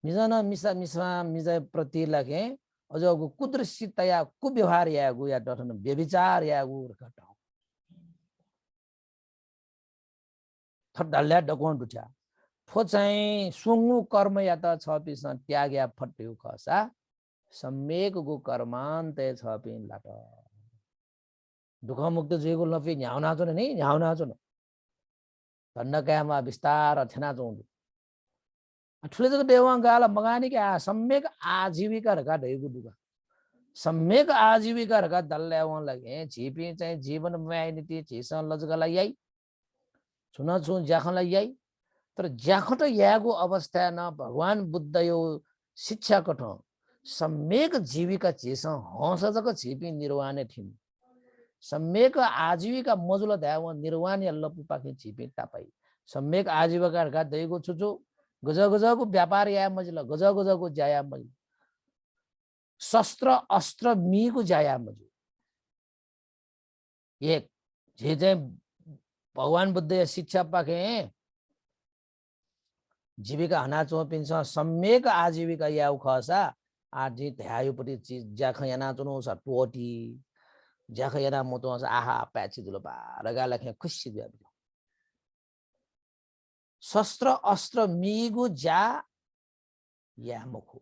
Speaker 1: मिजन मिसा मिसा मिजय प्रति लगे अजो कुदृश्यतया कुव्यवहार यागु या डठन व्यभिचार यागु रखटा थड्डल्या डकोन दुट्या ठो चाहिँ सुंगु कर्म या त छपिस त्याग या फट्यु खसा सम्यक गु कर्मान्त छपिन लाट दुख मुक्त जेगु लपि न्याउना छ नि न्याउना छ धन्नकामा विस्तार थेना चौ ठुले जग देवा गाला मगानी के सम्यक आजीविका रका ढेगु दुगा सम्यक आजीविका रका दल्ल्याउ लगे झिपी चाहिँ जीवन म्याइनिति झिसन लजगला याई छुना छु ज्याखला याई तर ज्याखट यागु अवस्था न भगवान बुद्ध यो शिक्षा कठ सम्यक जीविका झिस हंस जग झिपी निर्वाणे थिम सम्यक आजीविका मजुल ध्याव निर्वाण लपु पाखे झिपी तापाई सम्यक आजीविका रका दैगु छुछु गज गजको व्यापार या मजिल गज गजको जाया मजिल शस्त्र अस्त्र मीको जाया मजिल एक जे चाहिँ भगवान बुद्ध शिक्षा पाखे जीविका हना चोपिन्छ सम्यक आजीविका याउ खसा आजी ध्यायुपट्टि चीज ज्याख याना चुनो स टोटी ज्याख याना मोतो आहा प्याची दुलो बारगा लखे खुशी दिया शस्त्र अस्त्र मीगु जा या मुखु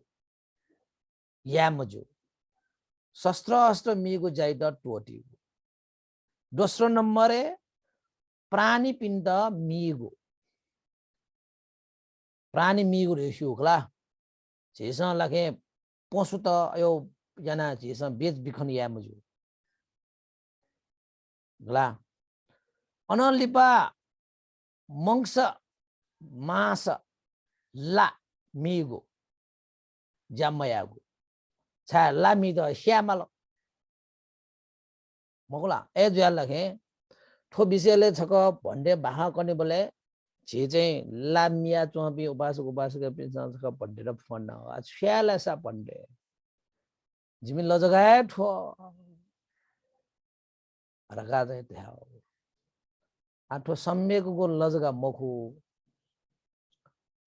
Speaker 1: या मजु शस्त्र अस्त्र मीगु जाई ड टोटी दोस्रो नम्बर प्राणी पिण्ड मीगु प्राणी मीगु रेसियो खला जेसन लखे पशु त यो जना जेसन बेच बिखन या मजु गला अनलिपा मंस मास ला मीगु जामयागु छा ला मी द श्यामल मगला ए जुया लखे ठो विषयले छक भन्डे बाहा कने बोले जे चाहिँ लामिया चोपी उपासक उपासक पिन्छ छक भन्डे र फन श्याला सा भन्डे जिमि लजगाए ठो रगा चाहिँ त्यहाँ आठो सम्यक गो लजगा मखु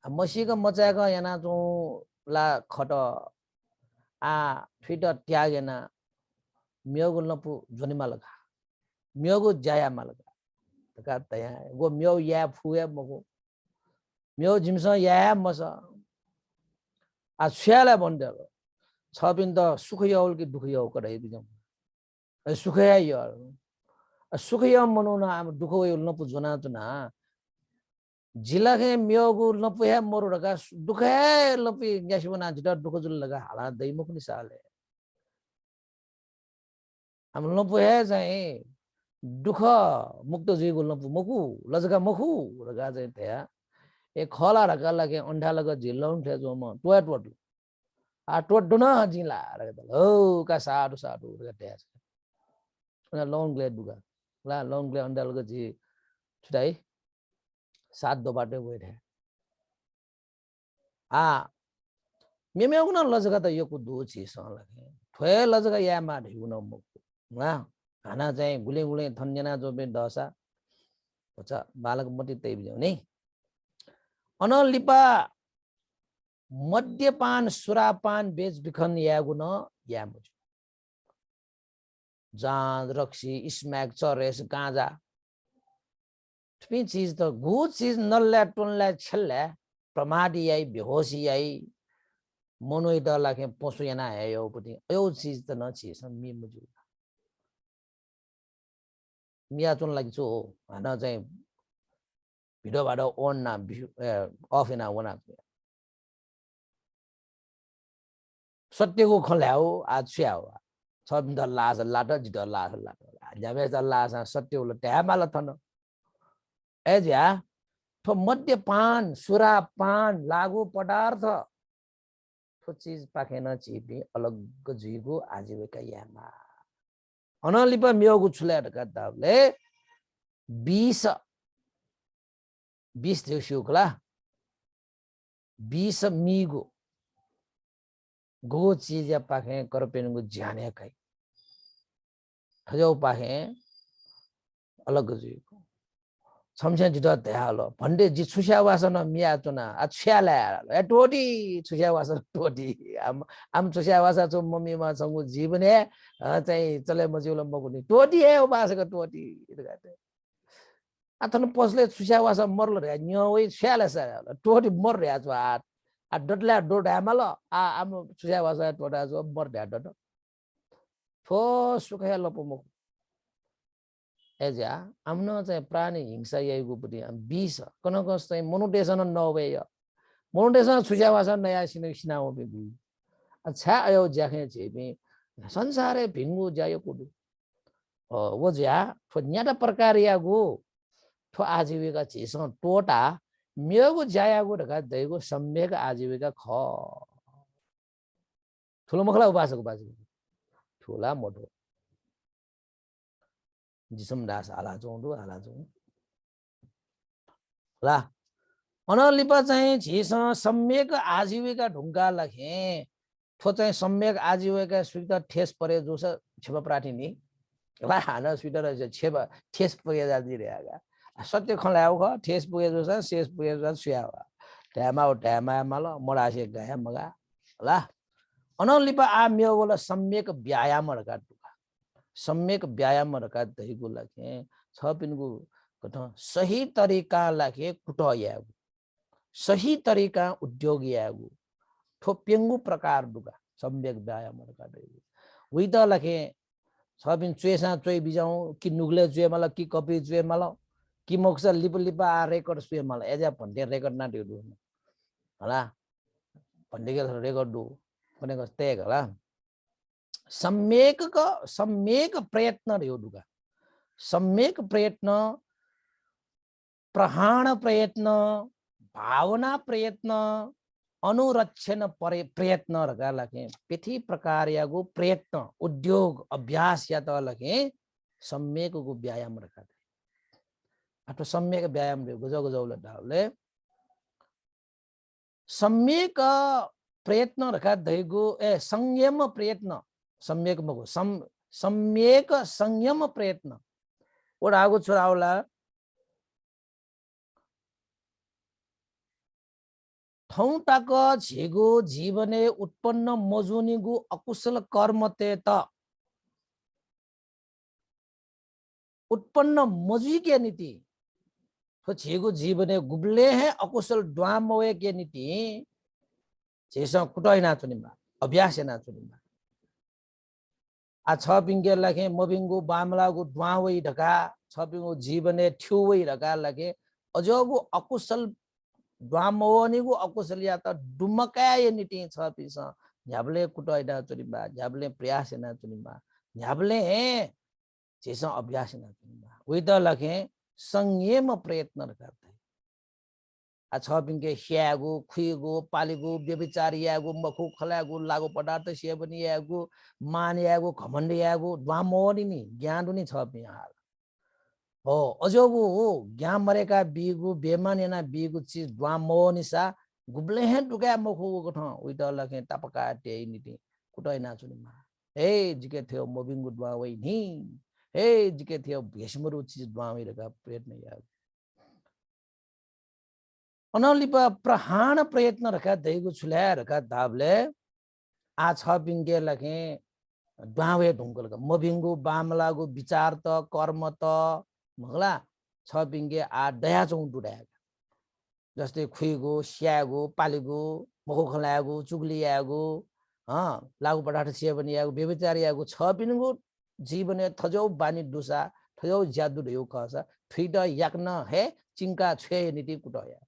Speaker 1: मसीक मचाक याना चो ला खट आ फिट त्यागेना म्योगु लपु जोनिमा लगा म्योगु जाया मालगा तका तया गो म्यो या फुया मगो म्यो जिमस या मस आ छ्याला बन्द छबिन त सुख यौल कि दुख यौ करै बिजम सुख या सुख या मनुना आम दुख यौ लपु जोना चुना जिलाखे म्योगु लपु या मोरु रगा दुख है लपि ग्यासबना जिटा दुख जुल लगा हाला दैमुख नि साले हम लपु है चाहिँ दुख मुक्त जीगु लपु मकु लजगा मखु रगा चाहिँ त्या ए खला रगा लगे अंडा लगा जिल्लाउन थे जो म टोट टोट आ टोट दुना जिला रगा हो का साडु साडु रगा त्या उना लॉन्ग ग्लेड दुगा ला लॉन्ग ग्लेड अंडा लगा जी छुटाई सात दो बाटे बैठे आ मेमेगु न लजगा त यो को दो चीज लगे थोए लजगा या मा ढिगु न मकु ला खाना चाहिँ गुले गुले थन्जना जो बे दशा अच्छा बालक मति तै बिजौ नि अनलिपा मद्यपान सुरापान बेच बिखन यागु न या मुजु जान रक्सी स्मैक चरेस गांजा थपी चीज त गु चीज नल्ला टोनला छल्ला प्रमादी आई बेहोशी आई मनोइ द लाखे पशु याना है यो पति यो चीज त न चीज मी मुजु मिया चुन लागि छु हना चाहिँ भिडियो बाडो अन ना अफ ना वना सत्यको खल्याउ आज छ्याउ सब द लाज लाट जित लाज लाट जाबे त लाज सत्य उल ट्यामाल थन ए ज्या तो मद्यपान सुरापान लागू पदार्थ तो चीज पाखेन चिपी अलग जीगु आजीविका यामा अनलिपा म्योगु छुल्याडका दाबले 20 दिवसुकला 20 मीगु गो चीज या पाखे करपेनगु जाने kai खजौ पाखे अलग जीगु 섬신 지도 대하로 번데 지 추샤 와서는 미야도나 아 취할래 도디 추샤 와서 도디 암 추샤 와서 좀 몸이만 성구 जीवने चाहिँ चले मजिउला मगुनी टोटी है ओ बासको टोटी इदगाते आथन पसले सुस्या वासा मरल रे न्यवै छ्याले स टोटी मर रे आज आ डडला डोड आमल आ आम सुस्या वासा टोटा जो मर रे डड थो सुखया लपमु एजा आमनो चाहिँ प्राणी हिंसा यगु पनि बिस कनको चाहिँ मोनोटेसन नवे मोनोटेसन सुस्या वासा नया सिनाओ बेबी अच्छा आयो ज्याखे जेबे संसारे भिंगु जायो कुदु वो ज्या थो न्याटा प्रकार यागु थो आजीविका चिसो टोटा मेगु जायागु ढका दैगु सम्यक आजीविका ख ठुलो मखला उपासक उपासक ठुला मोटो जिसम दास आला जोंदु ला अनलिपा चाहिँ झिस सम्यक आजीविका ढुंगा लखे थो चाहिँ सम्यक आजीविका स्वीकार ठेस परे जोस छेप प्राठिनी ला हाना स्वीटर छेप ठेस परे जाति रहेगा सत्य खलाउ ख ठेस पुगे जोस शेष पुगे जोस सुयावा ढ्यामा मल मडासे गया मगा ला अनलिपा आ मेगोला सम्यक व्यायाम रका सम्यक व्यायाम रका दहिगु लखे छ पिनगु कथ सही तरिका लखे कुटयागु सही तरिका उद्योग यागु ठोप्यंगु प्रकार दुगा सम्यक व्यायाम रका दहिगु उइ त लखे छ पिन चुएसा चुइ बिजाउ कि नुगले चुए मला कि कपी चुए मला कि मोक्ष लिप लिपा रेकर्ड सुए मला एजा भन्ने रेकर्ड ना दिउ होला भन्ने के रेकर्ड दु भनेको त्यही होला सम्यक प्रयत्न रह्यो दुगा सम्यक प्रयत्न प्रहाण प्रयत्न भावना प्रयत्न अनुरक्षण प्रयत्न रगा लगे पृथ्वी प्रकार यागु प्रयत्न उद्योग अभ्यास या त लगे सम्यक गु व्यायाम रखा अथवा सम्यक व्यायाम गुजो गुजौले डाले सम्यक प्रयत्न रखा दैगु संयम प्रयत्न सम्यक मगु सम्यक संयम प्रयत्न ओडागु छोराउला ठौटाक झेगु जीवने उत्पन्न मजुनिगु अकुशल कर्म ते त उत्पन्न मजुई के नीति तो झेगु जीवने गुबले है अकुशल द्वामवे के नीति जेसा कुटै ना चुनिमा अभ्यास ना चुनिमा आ छ पिंगे लखे मबिंगु बामलागु द्वावै ढका छ पिंगु जीवने ठ्युवै ढका लखे अजोगु अकुशल द्वामवनिगु अकुशल या त डुमकाय नीति छ पिस झ्याबले कुटै ना चुनिमा झ्याबले प्रयास ना चुनिमा झ्याबले जेसा अभ्यास ना चुनिमा उइ त लखे संयम प्रयत्न करते आ छ पिंके ह्यागु खुइगु पालिगु व्यभिचार यागु मखु खलागु लागु पदार्थ सेवनी यागु मान यागु घमण्ड यागु द्वामोनी नि ज्ञान नि छ पिहाल हो अजोगु ज्ञान मरेका बिगु बेमानेना बिगु चीज द्वामोनी सा गुबले हे दुका मखु गठ उइ त लखे तपका टे निति कुटै ना चुनिमा हे जिके थियो मोबिंगु द्वावै नि हे जिके थियो भेषमरु चीज द्वावै रका प्रयत्न यागु अनलिपा प्रहाण प्रयत्न रखा दैगु छुल्या रखा दाबले आ छ बिंगे लखे द्वावे ढुंगल का मबिंगु बामलागु विचार त कर्म त मगला छ बिंगे आ दया चौ दुडाया जस्तै खुइगु स्यागु पालिगु मखु खलागु चुगलियागु लागु पडाठ सेवन यागु व्यभिचार यागु छ बिंगु जीवने थजौ बानी दुसा थजौ ज्यादु ढयौ खसा थुइड याक्न हे चिंका छे नीति कुटया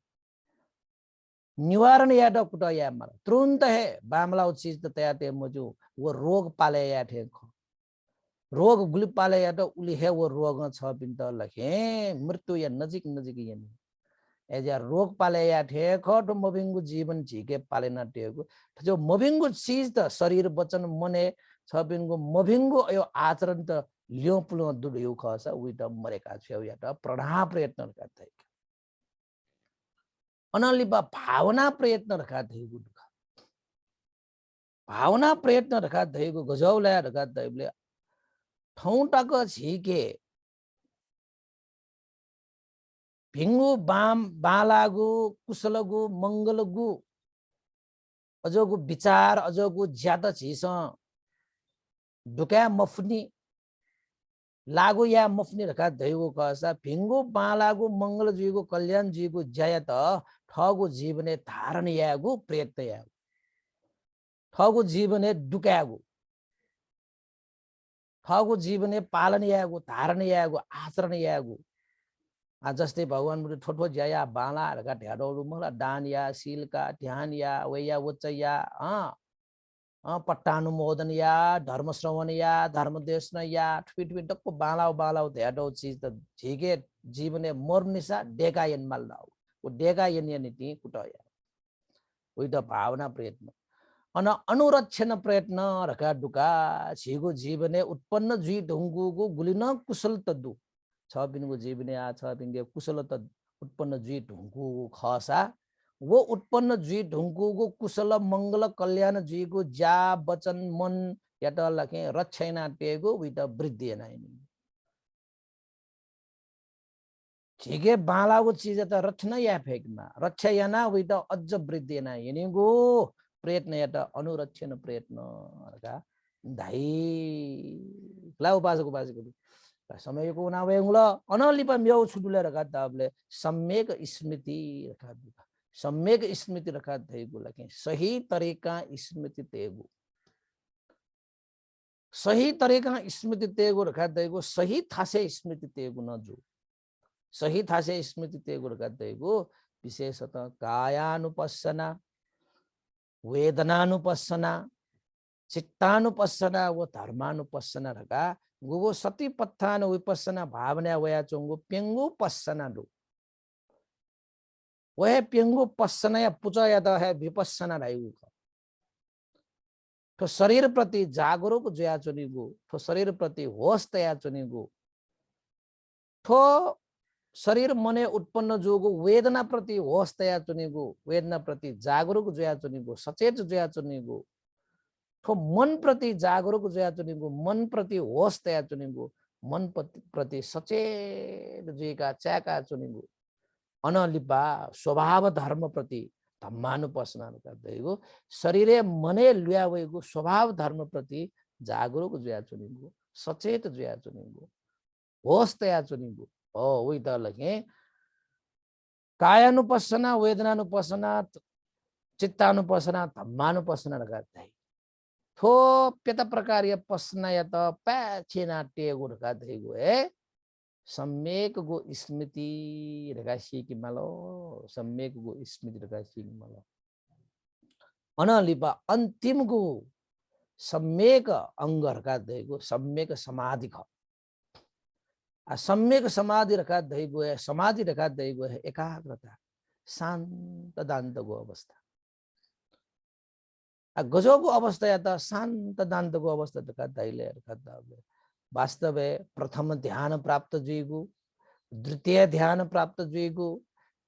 Speaker 1: निवारण या तो कुटा या मर तुरंत है बामला चीज तो तैयार ते मजू वो रोग पाले या थे रोग गुली पाले या तो उली है वो रोग छ बिन त लखे मृत्यु या नजिक नजिक ये एजा रोग पाले या थे खट मबिंगु जीवन झिके पाले ना टेगु जो मबिंगु चीज त शरीर वचन मने छ बिनगु मबिंगु यो आचरण त लियो पुलो दुडयो खसा उइ त मरेका छ्यौ या त प्रणा प्रयत्न गर्दै अनलिपा भावना प्रयत्न रखा दैगु भावना प्रयत्न रखा दैगु गजौला रखा दैबले ठौटाक झिके भिंगु बाम बालागु कुशलगु मंगलगु अजोगु विचार अजोगु ज्यादा चीज दुका मफनी लागु या मफनी रखा दैगु कहसा भिंगु बालागु मंगल जीगु कल्याण जीगु जयत ठगु जीवने धारण यागु प्रयत्न यागु ठगु जीवने दुकागु ठगु जीवने पालन यागु धारण यागु आचरण यागु जस्तै भगवान मुनि ठोठो ज्याया बालाहरुका ढ्याडोहरु मलाई दान या शीलका ध्यान या वैया उच्चया पट्टानुमोदन या धर्म श्रवण या धर्म देशन या ठुपी टक्को बालाउ बालाउ ढ्याडो चीज त झिके जीवने मोर्निसा डेकायन माल्लाउ वो डेकायन यानी कुटया उइट भावना प्रयत्न अन अनुरक्षण प्रयत्न रका डुका झिगो जीवने उत्पन्न जी ढुंगुगु गुलिन कुशल तदु छ बिनको जीवने आ छ बिनगे कुशल तद उत्पन्न जी ढुंगु खसा वो उत्पन्न जी ढुंगुगु कुशल मंगल कल्याण जीगु जा वचन मन यात लके रक्षैना टेगु वित वृद्धि नाइनि झिगे बालागु चीज त रक्षण या फेकमा रक्षा याना वित अज्ज वृद्धि ना यनिगु प्रयत्न यात अनुरक्षण प्रयत्न रका धाइ लाउ बाजको बाजको समयको उनावेंगुला अनलिपा म्याउ छुडुले रका ताबले सम्यक स्मृति रका सम्यक स्मृति रखा थेगु लके सही तरीका स्मृति तेगु सही तरीका स्मृति तेगु रखा थेगु सही थासे स्मृति तेगु न जो सही थासे स्मृति तेगु रखा थेगु विशेषतः कायानुपස්සना वेदनानुपස්සना चित्तानुपස්සना व धर्मानुपස්සना रका गुगो सतिपत्थान विपස්සना भावना वया चोंगु पेंगु पස්සना दु वह पेंगु पස්සना या पुचा या है विपස්සना रायु तो शरीर प्रति जागरूक जया चुनिगु तो शरीर प्रति होश तया चुनिगु तो शरीर मने उत्पन्न जोगु वेदना प्रति होश तया चुनिगु वेदना प्रति जागरूक जया चुनिगु सचेत जया चुनिगु तो मन प्रति जागरूक जया चुनिगु मन प्रति होश तया चुनिगु मन प्रति सचेत जयका चाका चुनिगु अनलिपा स्वभाव धर्म प्रति धम्मानुपස්සना गर्दैगु शरीरे मने ल्यावेगु स्वभाव धर्म प्रति जागरूक जया चुनिगु सचेत जया चुनिगु होश तया चुनिगु ओ उइ त लगे कायानुपස්සना वेदनानुपස්සना चित्तानुपස්සना धम्मानुपස්සना गर्दै थो पेत प्रकार पස්සना या त पैछेना टेगु गर्दैगु है सम्यक गो स्मृति रकासी की मालो सम्यक गो स्मृति रकासी की मालो अनलिपा अंतिम गो सम्यक अंग रका देगो सम्यक समाधि ख सम्यक समाधि रका देगो है समाधि रका देगो है एकाग्रता शांत दान्त गो अवस्था गजो को अवस्था या त शांत दान्त गो अवस्था रका दैले रका दाबले वास्तव है प्रथम ध्यान प्राप्त जुइगु द्वितीय ध्यान प्राप्त जुइगु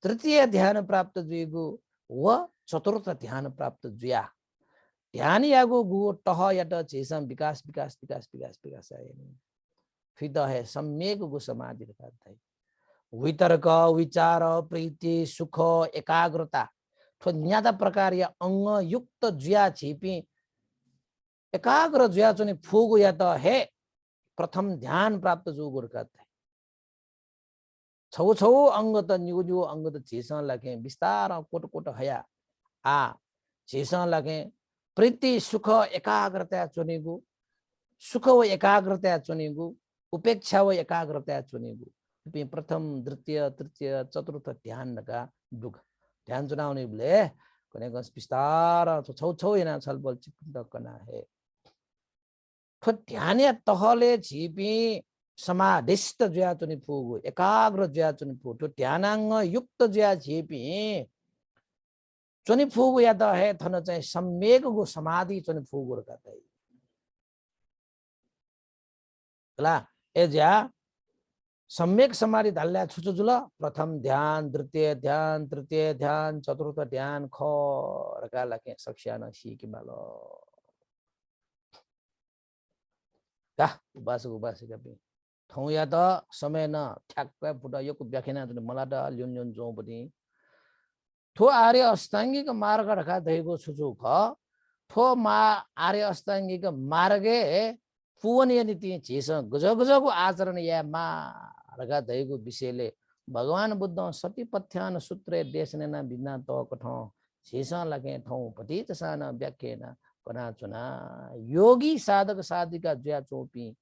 Speaker 1: तृतीय ध्यान प्राप्त जुइगु व चतुर्थ ध्यान प्राप्त जुया ध्यान यागु गु टह यट चेसम विकास विकास विकास विकास विकास फिर है सम्यक गु समाधि रखा वितर्क विचार प्रीति सुख एकाग्रता तो न्यादा प्रकार या अंग युक्त जुया छिपी एकाग्र जुया चुने फुगु या त है प्रथम ध्यान प्राप्त जो गुरकत है छौ छौ अंग त न्यू अंग त चेसा लगे विस्तार कोट कोट हया आ चेसा लगे प्रीति सुख एकाग्रता चुनेगु सुख व एकाग्रता चुनेगु उपेक्षा व एकाग्रता चुनेगु प्रथम द्वितीय तृतीय चतुर्थ ध्यान का दुख ध्यान चुनाउने बले कने गस विस्तार छौ छौ yana छलबल चित्त कना है तो ध्यान तहले झिपी समाधिष्ट ज्या चुनि फुगु एकाग्र ज्या चुनि फुगु तो ध्यानांग युक्त ज्या झिपी चुनि फुगु या त है थन चाहिँ सम्यक गु समाधि चुनि फुगु र कतै ला ए ज्या सम्यक समाधि धाल्या छुछु जुल प्रथम ध्यान द्वितीय ध्यान तृतीय ध्यान चतुर्थ ध्यान ख रका लके सक्षान सी किमालो का उपासक उपासिका भी थौ या त समय न ठ्याक्कै फुटा यो व्याख्या जुन मलाई त ल्युन ल्युन जो पनि थो आर्य अष्टाङ्गिक मार्ग रखा दैको छुछु ख थो मा आर्य अष्टाङ्गिक मार्गे पुवन यदि ती झिस गजगजको आचरण या मार्ग दैको विषयले भगवान बुद्ध सतिपथ्यान सूत्रे देशनेना बिना त कठौ झिस लगे ठौ पति तसान व्याख्येन कना चुना योगी साधक साधिका ज्या चोपी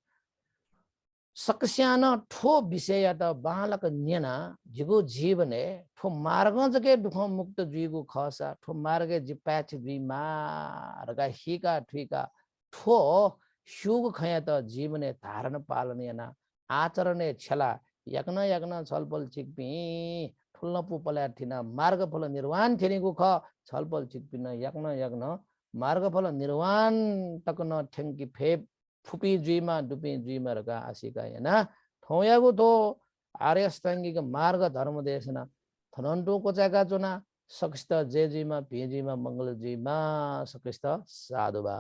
Speaker 1: सक्स्यान ठो विषय त बालक न्यना जिगो जीवने ठो मार्ग जके दुख मुक्त जुइगो खसा ठो मार्गे जिप्याच दुई मार्ग हिका ठुका ठो शुभ खया त जीवने धारण पालन याना आचरणे छला यज्ञ यज्ञ छलपल चिकपी ठुल्न पुपला थिना मार्ग फल निर्वाण थिनेको ख छलपल चिकपिन यज्ञ यज्ञ मार्ग फल निर्वाण तक न ठेंकी फेप फुपी जुइमा डुपी जुइमा रका आशिका याना ठौयागो तो आर्य अष्टाङ्गिक मार्ग धर्म देशना थनन्टो कोचाका चुना सकिस्त जे जुइमा भे जुइमा मंगल जुइमा सकिस्त साधुबा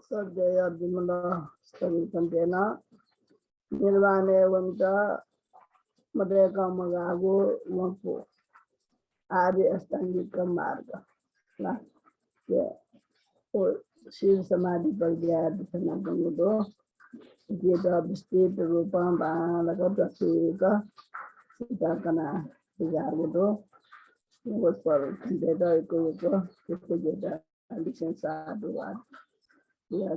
Speaker 2: सद्य विमला स्थगितन्तेन निर्वाणे वंच मदेका मगागो वंपो आर्य अष्टांगिक मार्ग ला ये ओ शिव समाधि पर गया दिखना बंगो ये तो विस्तृत रूपा बालक प्रतीक सीता कना जागो दो वो पर देदा को जेदा लिसन साधुवाद या